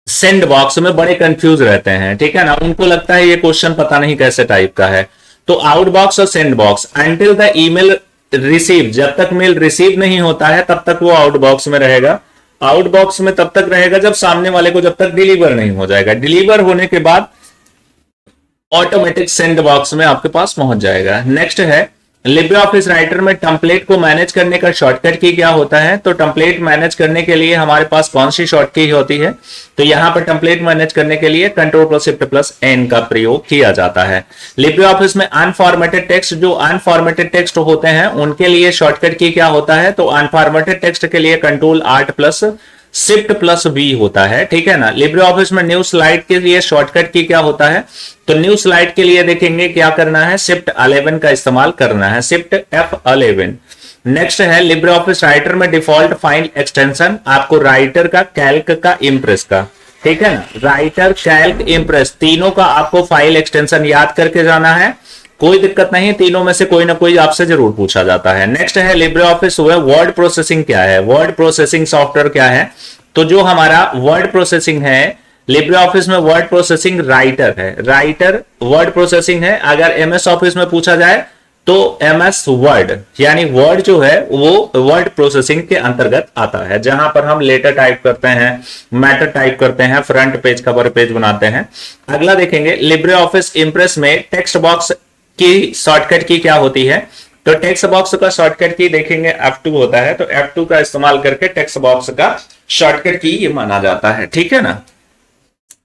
सेंड बॉक्स में बड़े कंफ्यूज रहते हैं, ठीक है ना। उनको लगता है ये क्वेश्चन पता नहीं कैसे टाइप का है। तो आउटबॉक्स और send box, until the email receive, जब तक मेल रिसीव नहीं होता है तब तक वो आउटबॉक्स में रहेगा। आउटबॉक्स में तब तक रहेगा जब सामने वाले को जब तक डिलीवर नहीं हो जाएगा। डिलीवर होने के बाद ऑटोमेटिक सेंड बॉक्स में आपके पास पहुंच जाएगा। नेक्स्ट है लिब्रे ऑफिस राइटर में टेम्पलेट को मैनेज करने का शॉर्टकट की क्या होता है। तो टेम्पलेट मैनेज करने के लिए हमारे पास कौन सी शॉर्ट की होती है, तो यहां पर टेम्पलेट मैनेज करने के लिए Ctrl+Shift+N का प्रयोग किया जाता है। लिब्रे ऑफिस में अनफॉर्मेटेड टेक्स्ट, जो अनफॉर्मेटेड टेक्स्ट होते हैं उनके लिए शॉर्टकट की क्या होता है, तो अनफॉर्मेटेड टेक्स्ट के लिए Ctrl+Shift+V होता है, ठीक है ना। लिब्रे ऑफिस में न्यू स्लाइड के लिए शॉर्टकट की क्या होता है, तो न्यू स्लाइड के लिए देखेंगे क्या करना है, Shift 11 का इस्तेमाल करना है, Shift F11। नेक्स्ट है लिब्रे ऑफिस राइटर में डिफॉल्ट फाइल एक्सटेंशन, आपको राइटर का, कैल्क का, इंप्रेस का, ठीक है ना। राइटर, कैल्क, इंप्रेस तीनों का आपको फाइल एक्सटेंशन याद करके जाना है, कोई दिक्कत नहीं, तीनों में से कोई ना कोई आपसे जरूर पूछा जाता है। नेक्स्ट है लिब्रे ऑफिस वर्ड प्रोसेसिंग क्या है, वर्ड प्रोसेसिंग सॉफ्टवेयर क्या है। तो जो हमारा वर्ड प्रोसेसिंग है लिब्रे ऑफिस में, वर्ड प्रोसेसिंग राइटर है, राइटर वर्ड प्रोसेसिंग है। अगर एमएस ऑफिस में पूछा जाए तो एमएस वर्ड, यानी वर्ड जो है वो वर्ड प्रोसेसिंग के अंतर्गत आता है, जहां पर हम लेटर टाइप करते हैं, मैटर टाइप करते हैं, फ्रंट पेज, कवर पेज बनाते हैं। अगला देखेंगे लिब्रे ऑफिस इंप्रेस में टेक्स्ट बॉक्स की शॉर्टकट की क्या होती है। तो टेक्स्ट बॉक्स का शॉर्टकट की देखेंगे F2 होता है, तो F2 का इस्तेमाल करके टेक्स्ट बॉक्स का शॉर्टकट की ये माना जाता है, ठीक है ना।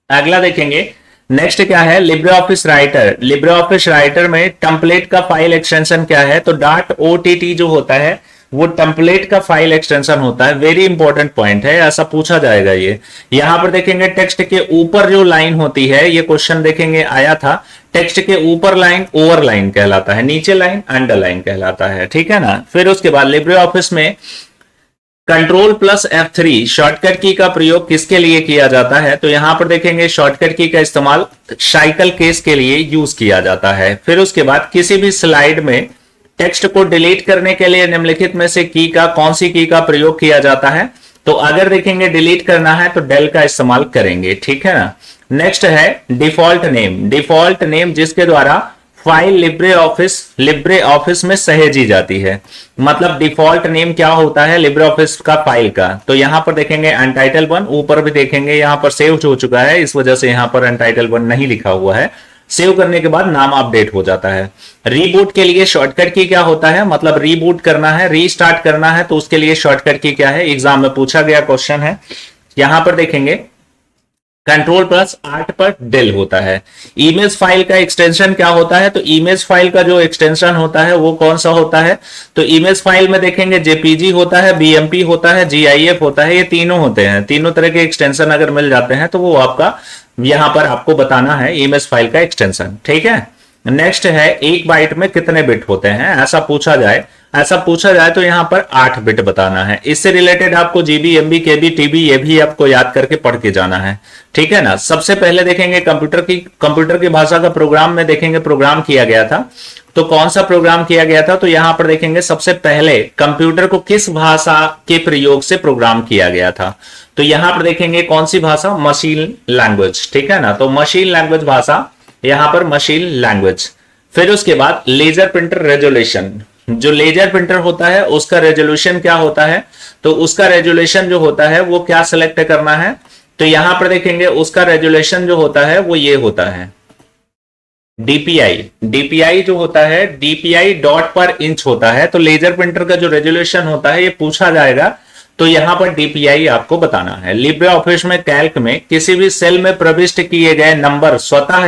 अगला देखेंगे, नेक्स्ट क्या है, Libre office writer. Libre office writer में टेम्पलेट का फाइल एक्सटेंशन क्या है, तो .ott जो होता है वो टेम्पलेट का फाइल एक्सटेंशन होता है। वेरी इंपॉर्टेंट पॉइंट है, ऐसा पूछा जाएगा ये। यहां पर देखेंगे टेक्स्ट के ऊपर जो लाइन होती है, ये क्वेश्चन देखेंगे आया था, टेक्स्ट के ऊपर लाइन ओवरलाइन कहलाता है, नीचे लाइन अंडरलाइन कहलाता है, ठीक है ना। फिर उसके बाद लिब्रे ऑफिस में कंट्रोल प्लस F3 शॉर्टकट की का प्रयोग किसके लिए किया जाता है, तो यहां पर देखेंगे शॉर्टकट की का इस्तेमाल साइकिल केस के लिए यूज किया जाता है। फिर उसके बाद किसी भी स्लाइड में टेक्स्ट को डिलीट करने के लिए निम्नलिखित में से की का कौन सी की का प्रयोग किया जाता है, तो अगर देखेंगे डिलीट करना है तो डेल का इस्तेमाल करेंगे, ठीक है ना। नेक्स्ट है डिफॉल्ट नेम। डिफॉल्ट नेम जिसके द्वारा फाइल लिब्रे ऑफिस में सहेजी जाती है। मतलब डिफॉल्ट नेम क्या होता है लिब्रे ऑफिस का फाइल का, तो यहां पर देखेंगे अनटाइटल 1, ऊपर भी देखेंगे यहां पर सेव हो चुका है, इस वजह से यहां पर अनटाइटल 1 नहीं लिखा हुआ है। सेव करने के बाद नाम अपडेट हो जाता है। रीबूट के लिए शॉर्टकट की क्या होता है, मतलब रीबूट करना है, रीस्टार्ट करना है, तो उसके लिए शॉर्टकट की क्या है, एग्जाम में पूछा गया क्वेश्चन है। यहां पर देखेंगे कंट्रोल प्लस 8 पर डेल होता है। इमेज फाइल का एक्सटेंशन क्या होता है, तो इमेज फाइल का जो एक्सटेंशन होता है वो कौन सा होता है, तो इमेज फाइल में देखेंगे जेपीजी होता है, बीएमपी होता है, जीआईएफ होता है, ये तीनों होते हैं। तीनों तरह के एक्सटेंशन अगर मिल जाते हैं तो वो आपका यहां पर आपको बताना है इमेज फाइल का एक्सटेंशन, ठीक है। नेक्स्ट है एक बाइट में कितने बिट होते हैं, ऐसा पूछा जाए तो यहां पर 8 बिट बताना है। इससे रिलेटेड आपको जीबी, एमबी, केबी, टीबी ये भी आपको याद करके पढ़ के जाना है, ठीक है ना। सबसे पहले देखेंगे कंप्यूटर की भाषा का प्रोग्राम में देखेंगे प्रोग्राम किया गया था, तो कौन सा प्रोग्राम किया गया था, तो यहां पर देखेंगे सबसे पहले कंप्यूटर को किस भाषा के प्रयोग से प्रोग्राम किया गया था, तो यहां पर देखेंगे कौन सी भाषा, मशीन लैंग्वेज, ठीक है ना। तो मशीन लैंग्वेज भाषा, यहां पर मशीन लैंग्वेज। फिर उसके बाद लेजर प्रिंटर रेजोल्यूशन। जो लेजर प्रिंटर होता है उसका रेजोल्यूशन क्या होता है, तो उसका रेजोल्यूशन जो होता है वो क्या सिलेक्ट करना है, तो यहां पर देखेंगे उसका रेजोल्यूशन जो होता है वो ये होता है डीपीआई। डीपीआई जो होता है डीपीआई डॉट पर इंच होता है। तो लेजर प्रिंटर का जो रेजोल्यूशन होता है ये पूछा जाएगा, तो यहां पर डीपीआई आपको बताना है। लिब्रे ऑफिस में कैल्क में किसी भी सेल में प्रविष्ट किए गए नंबर स्वतः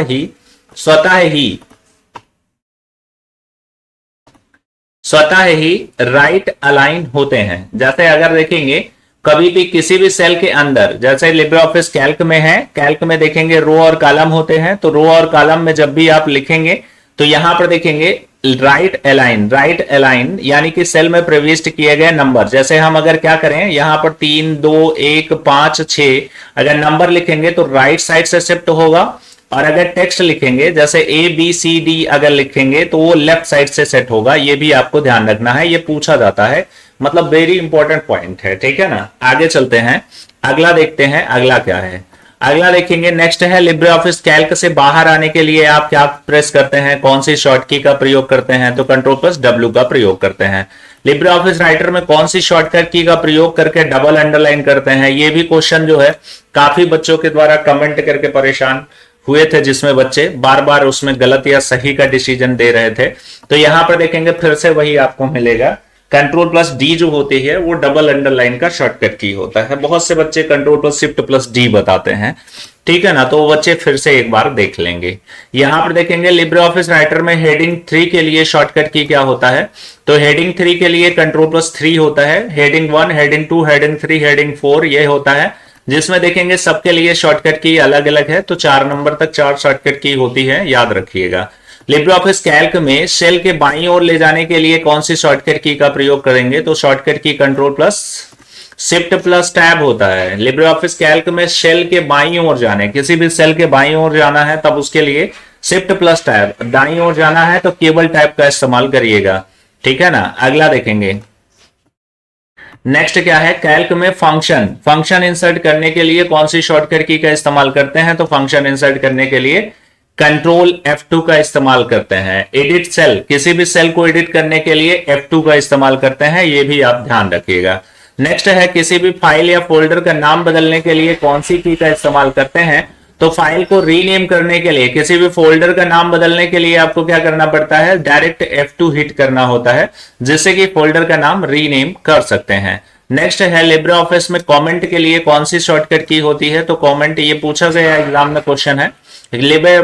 ही राइट अलाइन होते हैं। जैसे अगर देखेंगे कभी भी किसी भी सेल के अंदर, जैसे लिब्रे ऑफिस कैल्क में है, कैल्क में देखेंगे रो और कॉलम होते हैं, तो रो और कॉलम में जब भी आप लिखेंगे तो यहां पर देखेंगे राइट अलाइन यानी कि सेल में प्रविष्ट किए गए नंबर। जैसे हम अगर क्या करें, यहां पर 3, 2, 1, 5, 6 अगर नंबर लिखेंगे तो राइट साइड से शिफ्ट होगा, और अगर टेक्स्ट लिखेंगे जैसे ABCD अगर लिखेंगे तो वो लेफ्ट साइड से सेट होगा। ये भी आपको ध्यान रखना है, ये पूछा जाता है, मतलब वेरी इंपॉर्टेंट पॉइंट है, ठीक है ना। आगे चलते हैं, अगला देखते हैं, अगला क्या है। अगला देखेंगे नेक्स्ट है लिब्रे ऑफिस कैल्क से बाहर आने के लिए आप क्या प्रेस करते हैं, कौन सी शॉर्ट की का प्रयोग करते हैं, तो कंट्रोल प्लस W का प्रयोग करते हैं। लिब्रे ऑफिस राइटर में कौन सी शॉर्टकट की का प्रयोग करके डबल अंडरलाइन करते हैं, ये भी क्वेश्चन जो है काफी बच्चों के द्वारा कमेंट करके परेशान हुए थे, जिसमें बच्चे बार बार उसमें गलत या सही का डिसीजन दे रहे थे। तो यहां पर देखेंगे फिर से वही आपको मिलेगा, कंट्रोल प्लस डी जो होती है वो डबल अंडरलाइन का शॉर्टकट की होता है। बहुत से बच्चे control plus shift plus D बताते हैं, ठीक है ना, तो वो बच्चे फिर से एक बार देख लेंगे। यहां पर देखेंगे लिब्रे ऑफिस राइटर में हेडिंग 3 के लिए शॉर्टकट की क्या होता है, तो हेडिंग 3 के लिए कंट्रोल प्लस 3 होता है। हेडिंग 1, हेडिंग 2, हेडिंग 3, हेडिंग 4 ये होता है, जिसमें देखेंगे सबके लिए शॉर्टकट की अलग अलग है, तो 4 नंबर तक 4 शॉर्टकट की होती है, याद रखिएगा। लिब्रे ऑफिस कैल्क में सेल के बाईं ओर ले जाने के लिए कौन सी शॉर्टकट की का प्रयोग करेंगे, तो शॉर्टकट की control plus shift plus tab होता है। लिब्रे ऑफिस कैल्क में सेल के बाईं ओर जाने, किसी भी सेल के बाईं ओर जाना है तब उसके लिए शिफ्ट प्लस टैब, दाईं ओर जाना है तो केबल टैब का इस्तेमाल करिएगा, ठीक है ना। अगला देखेंगे नेक्स्ट क्या है, कैल्क में फंक्शन इंसर्ट करने के लिए कौन सी शॉर्टकट की का इस्तेमाल करते हैं, तो फंक्शन इंसर्ट करने के लिए कंट्रोल F2 का इस्तेमाल करते हैं। एडिट सेल, किसी भी सेल को एडिट करने के लिए F2 का इस्तेमाल करते हैं, ये भी आप ध्यान रखिएगा। नेक्स्ट है किसी भी फाइल या फोल्डर का नाम बदलने के लिए कौन सी की का इस्तेमाल करते हैं, तो फाइल को रीनेम करने के लिए, किसी भी फोल्डर का नाम बदलने के लिए आपको क्या करना पड़ता है, डायरेक्ट F2 हिट करना होता है, जिससे कि फोल्डर का नाम रीनेम कर सकते हैं। नेक्स्ट है लिब्रे ऑफिस में कमेंट के लिए कौन सी शॉर्टकट की होती है? तो कमेंट ये पूछा गया एग्जाम में क्वेश्चन है। लिब्रे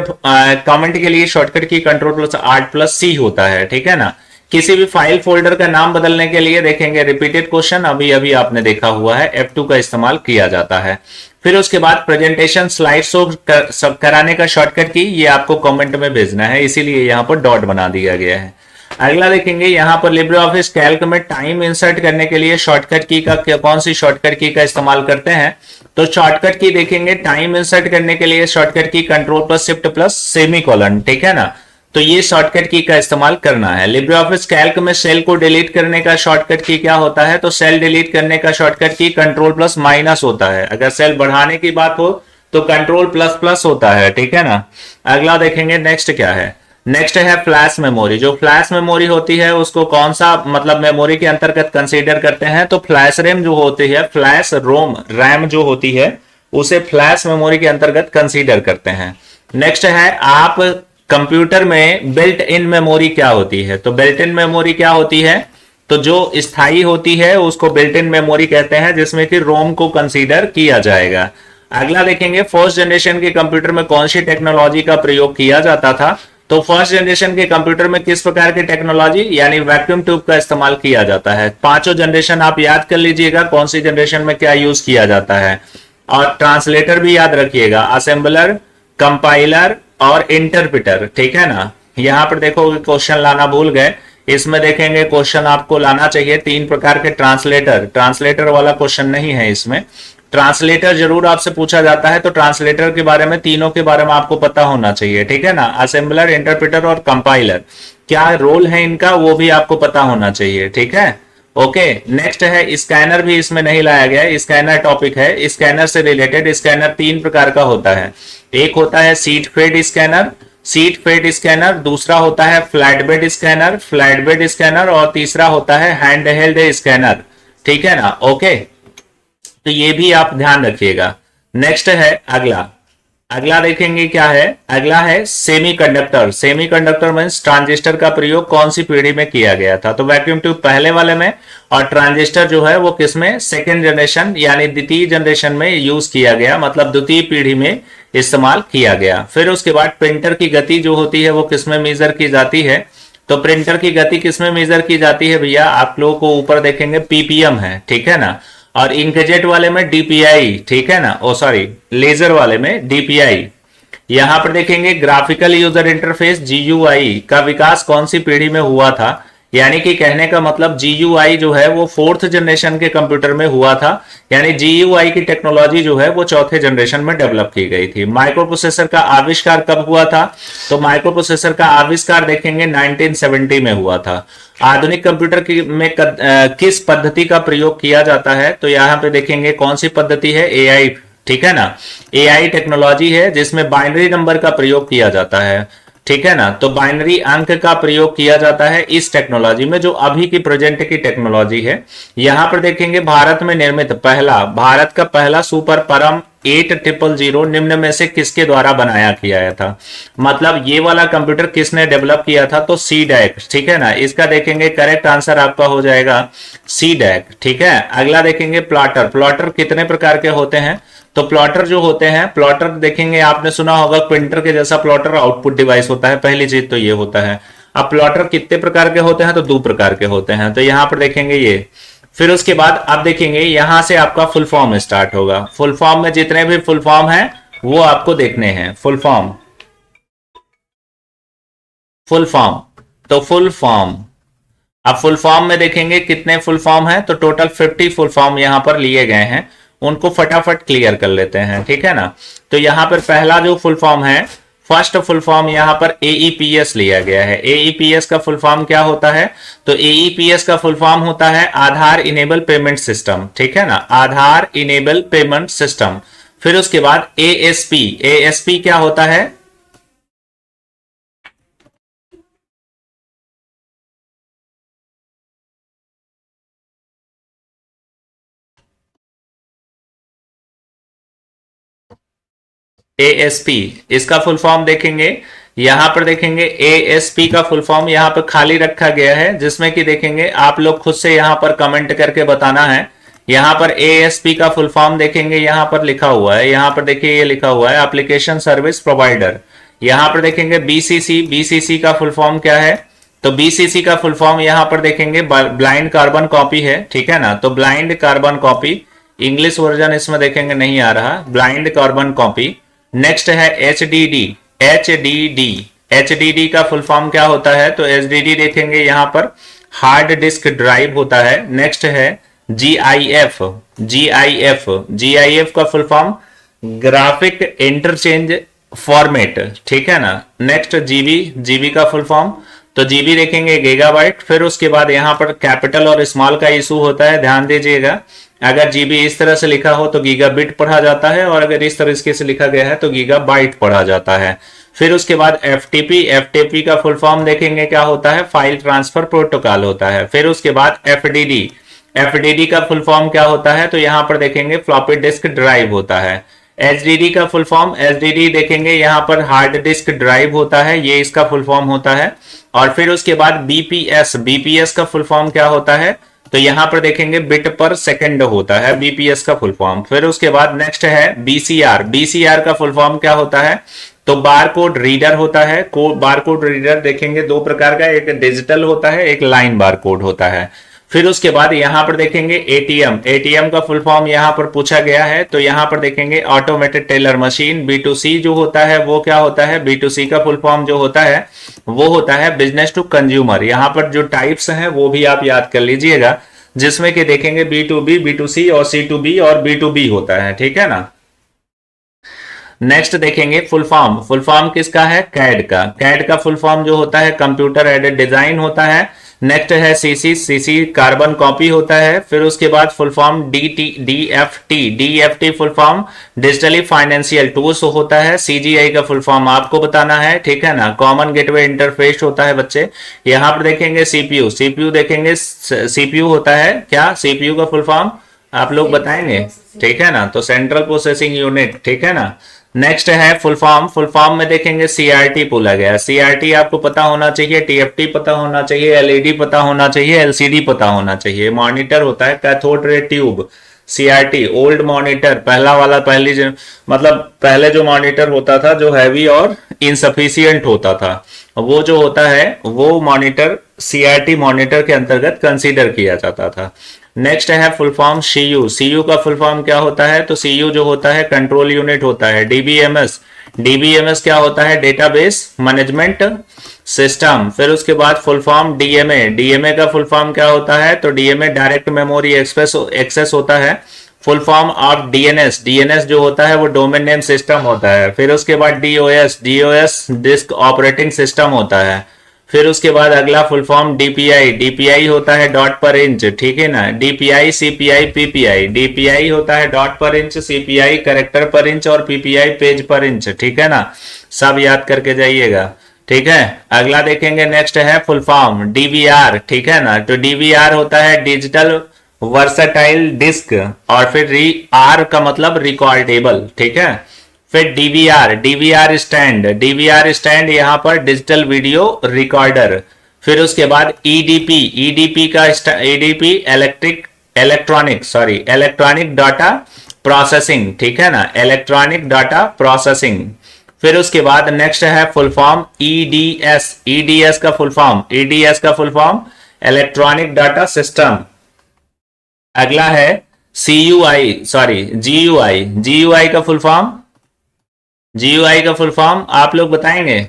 कमेंट के लिए शॉर्टकट की Ctrl+Alt+C होता है, ठीक है ना। किसी भी फाइल फोल्डर का नाम बदलने के लिए देखेंगे रिपीटेड क्वेश्चन, अभी अभी आपने देखा हुआ है, F2 का इस्तेमाल किया जाता है। फिर उसके बाद प्रेजेंटेशन स्लाइड शो कराने का शॉर्टकट की ये आपको कमेंट में भेजना है, इसीलिए यहाँ पर डॉट बना दिया गया है। अगला देखेंगे यहाँ पर लिब्रे ऑफिस कैल्क में टाइम इंसर्ट करने के लिए शॉर्टकट की का कौन सी शॉर्टकट की का इस्तेमाल करते हैं? तो शॉर्टकट की देखेंगे टाइम इंसर्ट करने के लिए शॉर्टकट की Ctrl+Shift+सेमीकोलन, ठीक है ना। तो ये शॉर्टकट की का इस्तेमाल करना है। लिब्रे ऑफिस कैल्क में सेल को डिलीट करने का शॉर्टकट की क्या होता है? तो सेल डिलीट करने का शॉर्टकट की Ctrl+- होता है। अगर सेल बढ़ाने की बात हो तो Ctrl++ होता है, ठीक है ना। अगला देखेंगे नेक्स्ट क्या है। नेक्स्ट है फ्लैश मेमोरी। जो फ्लैश मेमोरी होती है उसको कौन सा मतलब मेमोरी के अंतर्गत कंसीडर करते हैं? तो फ्लैश रैम जो होती है, फ्लैश रोम रैम जो होती है उसे फ्लैश मेमोरी के अंतर्गत कंसीडर करते हैं। नेक्स्ट है आप कंप्यूटर में बिल्ट इन मेमोरी क्या होती है? तो बिल्ट इन मेमोरी क्या होती है? तो जो स्थायी होती है उसको बिल्ट इन मेमोरी कहते हैं, जिसमें कि रोम को कंसीडर किया जाएगा। अगला देखेंगे फर्स्ट जनरेशन के कंप्यूटर में कौन सी टेक्नोलॉजी का प्रयोग किया जाता था? तो फर्स्ट जनरेशन के कंप्यूटर में किस प्रकार की टेक्नोलॉजी यानी वैक्यूम ट्यूब का इस्तेमाल किया जाता है। पांचों जनरेशन आप याद कर लीजिएगा कौन सी जनरेशन में क्या यूज किया जाता है, और ट्रांसलेटर भी याद रखिएगा, असेंबलर, कंपाइलर और इंटरप्रेटर, ठीक है ना। यहां पर देखोगे क्वेश्चन लाना भूल गए, इसमें देखेंगे क्वेश्चन आपको लाना चाहिए 3 प्रकार के ट्रांसलेटर वाला क्वेश्चन नहीं है इसमें। ट्रांसलेटर जरूर आपसे पूछा जाता है, तो ट्रांसलेटर के बारे में तीनों के बारे में आपको पता होना चाहिए, ठीक है ना। असेंबलर, इंटरप्रेटर और कंपाइलर क्या रोल है इनका वो भी आपको पता होना चाहिए, ठीक है। ओके, नेक्स्ट है स्कैनर, भी इसमें नहीं लाया गया है, स्कैनर टॉपिक है। स्कैनर से रिलेटेड स्कैनर 3 प्रकार का होता है। एक होता है सीट फेड स्कैनर, दूसरा होता है फ्लैट बेड स्कैनर और तीसरा होता है हैंड हेल्ड स्कैनर, ठीक है ना। ओके, तो ये भी आप ध्यान रखिएगा। नेक्स्ट है अगला देखेंगे क्या है। अगला है सेमीकंडक्टर मींस ट्रांजिस्टर का प्रयोग कौन सी पीढ़ी में किया गया था? तो वैक्यूम ट्यूब पहले वाले में, और ट्रांजिस्टर जो है वो किसमें? सेकेंड जनरेशन यानी द्वितीय जनरेशन में यूज किया गया, मतलब द्वितीय पीढ़ी में इस्तेमाल किया गया। फिर उसके बाद प्रिंटर की गति जो होती है वो किसमें मेजर की जाती है? तो प्रिंटर की गति किसमें मेजर की जाती है भैया? आप लोगों को ऊपर देखेंगे पीपीएम है, ठीक है ना, और इंकजेट वाले में डीपीआई, ठीक है ना, लेजर वाले में डीपीआई। यहां पर देखेंगे ग्राफिकल यूजर इंटरफेस जीयूआई का विकास कौन सी पीढ़ी में हुआ था? यानी कि कहने का मतलब जीयूआई जो है वो 4th जनरेशन के कंप्यूटर में हुआ था, यानी जीयूआई की टेक्नोलॉजी जो है वो 4थे जनरेशन में डेवलप की गई थी। माइक्रो प्रोसेसर का आविष्कार कब हुआ था? तो माइक्रो प्रोसेसर का आविष्कार देखेंगे 1970 में हुआ था। आधुनिक कंप्यूटर में किस पद्धति का प्रयोग किया जाता है? तो यहाँ पे देखेंगे कौन सी पद्धति है? एआई, ठीक है ना। एआई टेक्नोलॉजी है जिसमें बाइनरी नंबर का प्रयोग किया जाता है, ठीक है ना। तो बाइनरी अंक का प्रयोग किया जाता है इस टेक्नोलॉजी में, जो अभी की प्रेजेंट की टेक्नोलॉजी है। यहां पर देखेंगे भारत में निर्मित भारत का पहला सुपर परम 8000 निम्न में से किसके द्वारा बनाया किया था? मतलब ये वाला कंप्यूटर किसने डेवलप किया था? तो सीडैक, ठीक है ना। इसका देखेंगे करेक्ट आंसर आपका हो जाएगा सीडैक, ठीक है। अगला देखेंगे प्लॉटर कितने प्रकार के होते हैं? तो प्लॉटर जो होते हैं, प्लॉटर देखेंगे आपने सुना होगा प्रिंटर के जैसा प्लॉटर आउटपुट डिवाइस होता है, पहली चीज तो ये होता है। अब प्लॉटर कितने प्रकार के होते हैं? तो 2 प्रकार के होते हैं, तो यहां पर देखेंगे ये। फिर उसके बाद आप देखेंगे यहां से आपका फुल फॉर्म स्टार्ट होगा। फुल फॉर्म में जितने भी फुल फॉर्म है वो आपको देखने हैं। फुल फॉर्म तो फुल फॉर्म, अब फुल फॉर्म में देखेंगे कितने फुल फॉर्म है? तो टोटल 50 फुल फॉर्म यहां पर लिए गए हैं, उनको फटाफट क्लियर कर लेते हैं, ठीक है ना। तो यहां पर पहला जो फुल फॉर्म है, फर्स्ट फुल फॉर्म यहां पर एईपीएस लिया गया है। एईपीएस का फुल फॉर्म क्या होता है? तो एईपीएस का फुल फॉर्म होता है आधार इनेबल पेमेंट सिस्टम, ठीक है ना, आधार इनेबल पेमेंट सिस्टम। फिर उसके बाद एएसपी क्या होता है? एएसपी, इसका फुल फॉर्म देखेंगे, यहां पर देखेंगे एएसपी का फुल फॉर्म यहां पर खाली रखा गया है, जिसमें कि देखेंगे आप लोग खुद से यहां पर कमेंट करके बताना है यहाँ पर एएसपी का फुल फॉर्म देखेंगे, यहाँ पर लिखा हुआ है, यहाँ पर देखिए ये लिखा हुआ है एप्लीकेशन सर्विस प्रोवाइडर। यहाँ पर देखेंगे बीसीसी, बीसीसी का फुल फॉर्म क्या है, तो बीसीसी का फुल फॉर्म यहाँ पर देखेंगे ब्लाइंड कार्बन कॉपी है, ठीक है ना। तो blind carbon copy, English version इसमें देखेंगे नहीं आ रहा, ब्लाइंड कार्बन कॉपी। नेक्स्ट है एचडीडी, एचडीडी, एचडीडी का फुल फॉर्म क्या होता है, तो एचडीडी देखेंगे यहाँ पर हार्ड डिस्क ड्राइव होता है। नेक्स्ट है जीआईएफ, जीआईएफ, जीआईएफ का full form graphic interchange format, ठीक है ना। नेक्स्ट जीबी, जीबी का फुल फॉर्म, तो जीबी देखेंगे गीगाबाइट। फिर उसके बाद यहाँ पर कैपिटल और स्मॉल का इशू होता है, ध्यान दीजिएगा। अगर जीबी इस तरह से लिखा हो तो गीगा बिट पढ़ा जाता है, और अगर इस तरीके से लिखा गया है तो गीगा बाइट पढ़ा जाता है। फिर उसके बाद एफटीपी, एफटीपी का फुल फॉर्म देखेंगे क्या होता है, फाइल ट्रांसफर प्रोटोकॉल होता है। फिर उसके बाद एफडीडी, एफडीडी का फुल फॉर्म क्या होता है, तो यहाँ पर देखेंगे फ्लॉपी डिस्क ड्राइव होता है। एचडीडी का फुल फॉर्म, एचडीडी देखेंगे यहाँ पर हार्ड डिस्क ड्राइव होता है, ये इसका फुल फॉर्म होता है। और फिर उसके बाद बीपीएस, बीपीएस का फुल फॉर्म क्या होता है, तो यहाँ पर देखेंगे बिट पर सेकंड होता है बीपीएस का फुल फॉर्म। फिर उसके बाद नेक्स्ट है बीसीआर, बीसीआर का फुल फॉर्म क्या होता है, तो बारकोड रीडर होता है। बारकोड रीडर देखेंगे दो प्रकार का, एक डिजिटल होता है, एक लाइन बारकोड होता है। फिर उसके बाद यहां पर देखेंगे एटीएम, एटीएम का फुल फॉर्म यहां पर पूछा गया है, तो यहां पर देखेंगे ऑटोमेटेड टेलर मशीन। बी2सी जो होता है वो क्या होता है, बी2सी का फुल फॉर्म जो होता है वो होता है बिजनेस टू कंज्यूमर। यहां पर जो टाइप्स हैं वो भी आप याद कर लीजिएगा, जिसमें कि देखेंगे बी2बी, बी2सी और सी2बी और बी2बी होता है, ठीक है ना। नेक्स्ट देखेंगे फुल फॉर्म, फुल फॉर्म किसका है, कैड का। कैड का फुल फॉर्म जो होता है कंप्यूटर एडेड डिजाइन होता है। नेक्स्ट है सीसी, सीसी कार्बन कॉपी होता है। फिर उसके बाद full form DT, DFT, DFT full form digitally financial tools होता है। सीजीआई का फुल फॉर्म आपको बताना है, ठीक है ना, कॉमन गेटवे इंटरफेस होता है बच्चे। यहां पर देखेंगे सीपीयू, सीपीयू देखेंगे, सीपीयू होता है क्या, सीपीयू का फुल फॉर्म आप लोग बताएंगे, ठीक है ना, तो सेंट्रल प्रोसेसिंग यूनिट, ठीक है ना। नेक्स्ट है फुल फॉर्म, फुल फॉर्म में देखेंगे सीआरटी बोला गया। सीआरटी आपको पता होना चाहिए, टीएफटी पता होना चाहिए, एलईडी पता होना चाहिए, एलसीडी पता होना चाहिए। मॉनिटर होता है cathode ray tube, CRT old monitor, पहला वाला, मतलब पहले जो मॉनिटर होता था जो हैवी और इनसफिशियंट होता था, वो जो होता है वो मॉनिटर सीआरटी मॉनिटर के अंतर्गत कंसीडर किया जाता था। नेक्स्ट है फुल फॉर्म सीयू, सीयू का फुल फॉर्म क्या होता है, तो सीयू जो होता है कंट्रोल यूनिट होता है। डीबीएमएस, डीबीएमएस क्या होता है, डेटाबेस मैनेजमेंट सिस्टम। फिर उसके बाद फुल फॉर्म डीएमए, डीएमए का फुल फॉर्म क्या होता है, तो डीएमए डायरेक्ट मेमोरी एक्सेस होता है। Full form of DNS, DNS जो होता है वो डोमेन नेम सिस्टम होता है। फिर उसके बाद DOS, DOS disk operating system होता है। फिर उसके बाद अगला फुल फॉर्म डीपीआई, डीपीआई होता है डॉट पर इंच, ठीक है ना। डीपीआई, सीपीआई, पीपीआई, डीपीआई होता है डॉट पर इंच, सीपीआई कैरेक्टर पर इंच और पीपीआई पेज पर इंच, ठीक है ना, सब याद करके जाइएगा, ठीक है। अगला देखेंगे नेक्स्ट है फुल फॉर्म डीवीआर, ठीक है ना, तो डीवीआर होता है डिजिटल वर्सेटाइल डिस्क, और फिर आर का मतलब रिकॉर्डेबल, ठीक है। फिर DVR, DVR stand, DVR stand यहां पर डिजिटल वीडियो रिकॉर्डर। फिर उसके बाद ईडीपी, ईडीपी का ईडीपी इलेक्ट्रॉनिक डाटा प्रोसेसिंग, ठीक है ना, इलेक्ट्रॉनिक डाटा प्रोसेसिंग। फिर उसके बाद नेक्स्ट है फुल फॉर्म ईडीएस, ईडीएस का फुल फॉर्म, ईडीएस का full form electronic data system. अगला है जीयूआई, जीयूआई का फुल फॉर्म, जीयूआई का फुल फॉर्म आप लोग बताएंगे,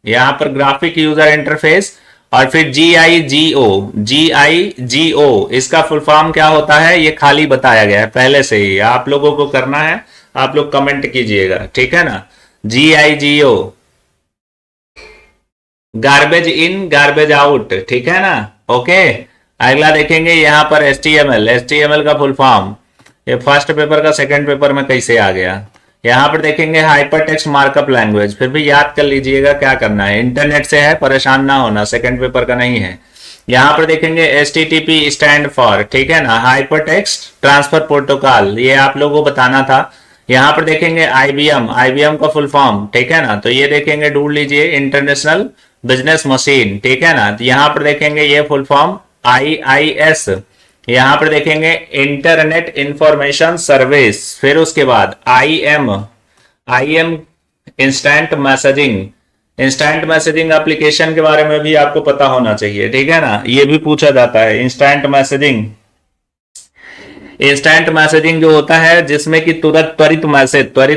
यहां पर ग्राफिक यूजर इंटरफेस। और फिर जीआईजीओ, जीआईजीओ इसका फुल फॉर्म क्या होता है, ये खाली बताया गया है पहले से ही, आप लोगों को करना है, आप लोग कमेंट कीजिएगा, ठीक है ना। जीआईजीओ गार्बेज इन गार्बेज आउट, ठीक है ना, ओके। अगला देखेंगे यहां पर एचटीएमएल, एचटीएमएल का फुल फॉर्म, ये फर्स्ट पेपर का सेकंड पेपर में कैसे आ गया। यहां पर देखेंगे हाइपरटेक्स्ट मार्कअप लैंग्वेज, फिर भी याद कर लीजिएगा क्या करना है, इंटरनेट से है, परेशान ना होना, सेकंड पेपर का नहीं है। यहां पर देखेंगे HTTP स्टैंड फॉर, ठीक है ना, हाइपरटेक्स्ट ट्रांसफर प्रोटोकॉल, ये आप लोगों को बताना था। यहां पर देखेंगे IBM, IBM का फुल फॉर्म, ठीक है ना, तो ये देखेंगे ढूंढ लीजिए इंटरनेशनल बिजनेस मशीन, ठीक है ना। तो यहां पर देखेंगे ये फुल फॉर्म IIS, यहां पर देखेंगे इंटरनेट इंफॉर्मेशन सर्विस, फिर उसके बाद I am instant messaging. Instant messaging application के बारे में भी आपको पता होना चाहिए, ठीक है ना, ये भी पूछा जाता है। इंस्टेंट मैसेजिंग, इंस्टेंट मैसेजिंग जो होता है जिसमें कि तुरंत त्वरित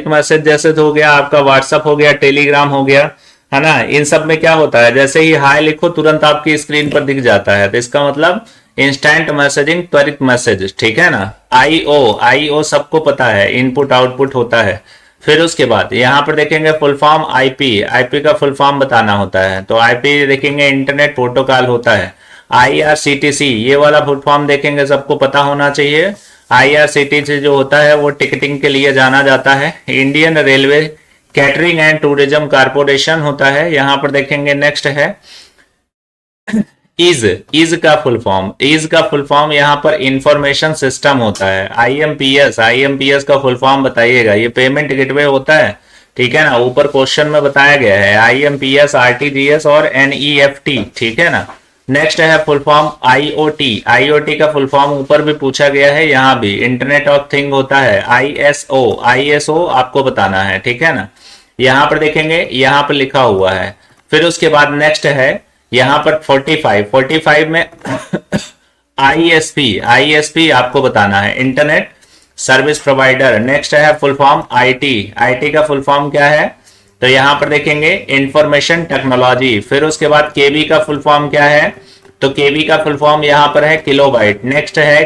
मैसेज जैसे हो गया आपका व्हाट्सअप हो गया, टेलीग्राम हो गया, है ना। इन सब में क्या होता है, जैसे ही हाय लिखो तुरंत आपकी स्क्रीन पर दिख जाता है, तो इसका मतलब इंस्टेंट मैसेजिंग, त्वरित मैसेज, ठीक है ना। आईओ सबको पता है, इनपुट आउटपुट होता है। फिर उसके बाद यहां पर देखेंगे फुल फॉर्म आईपी का फुल फॉर्म बताना होता है, तो आईपी देखेंगे इंटरनेट प्रोटोकॉल होता है। आईआरसीटीसी ये वाला फुल फॉर्म देखेंगे, सबको पता होना चाहिए। आईआरसीटीसी जो होता है वो टिकटिंग के लिए जाना जाता है। Indian railway catering and tourism corporation होता है। यहां पर देखेंगे नेक्स्ट है इज का फुल फॉर्म यहाँ पर इंफॉर्मेशन सिस्टम होता है। आईएमपीएस का फुल फॉर्म बताइएगा, ये पेमेंट गेटवे होता है, ठीक है ना, ऊपर क्वेश्चन में बताया गया है। आईएमपीएस, आरटीजीएस और एनईएफटी, ठीक है ना। नेक्स्ट है फुल फॉर्म आईओटी का फुल फॉर्म ऊपर भी पूछा गया है, यहाँ भी इंटरनेट ऑफ थिंग होता है। आईएसओ आपको बताना है, ठीक है ना। यहाँ पर देखेंगे, यहाँ पर लिखा हुआ है। फिर उसके बाद नेक्स्ट है यहां पर 45 में आईएसपी आपको बताना है, इंटरनेट सर्विस प्रोवाइडर। नेक्स्ट है फुल फॉर्म आईटी का फुल फॉर्म क्या है, तो यहां पर देखेंगे इंफॉर्मेशन टेक्नोलॉजी। फिर उसके बाद केबी का फुल फॉर्म क्या है, तो केबी का फुल फॉर्म यहां पर है किलोबाइट। नेक्स्ट है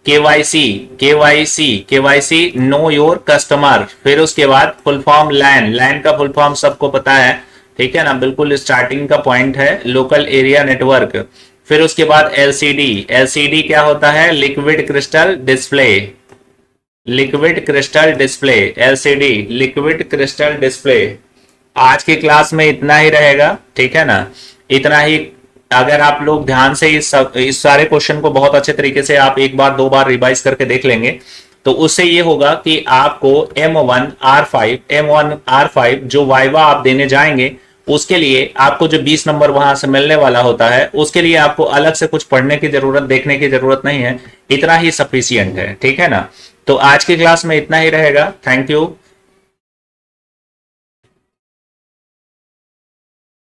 केवाईसी नो योर कस्टमर। फिर उसके बाद फुल फॉर्म लैन का फुल फॉर्म सबको पता है, ठीक है ना, बिल्कुल स्टार्टिंग का पॉइंट है, लोकल एरिया नेटवर्क। फिर उसके बाद एलसीडी क्या होता है, liquid crystal display, LCD liquid crystal display. आज की क्लास में इतना ही रहेगा, ठीक है ना, इतना ही। अगर आप लोग ध्यान से इस सारे क्वेश्चन को बहुत अच्छे तरीके से आप एक बार दो बार रिवाइज करके देख लेंगे, तो उससे ये होगा कि आपको M1R5 जो वाइवा आप देने जाएंगे उसके लिए आपको जो 20 नंबर वहां से मिलने वाला होता है, उसके लिए आपको अलग से कुछ पढ़ने की जरूरत, देखने की जरूरत नहीं है, इतना ही सफिशियंट है, ठीक है ना। तो आज की क्लास में इतना ही रहेगा। Thank you.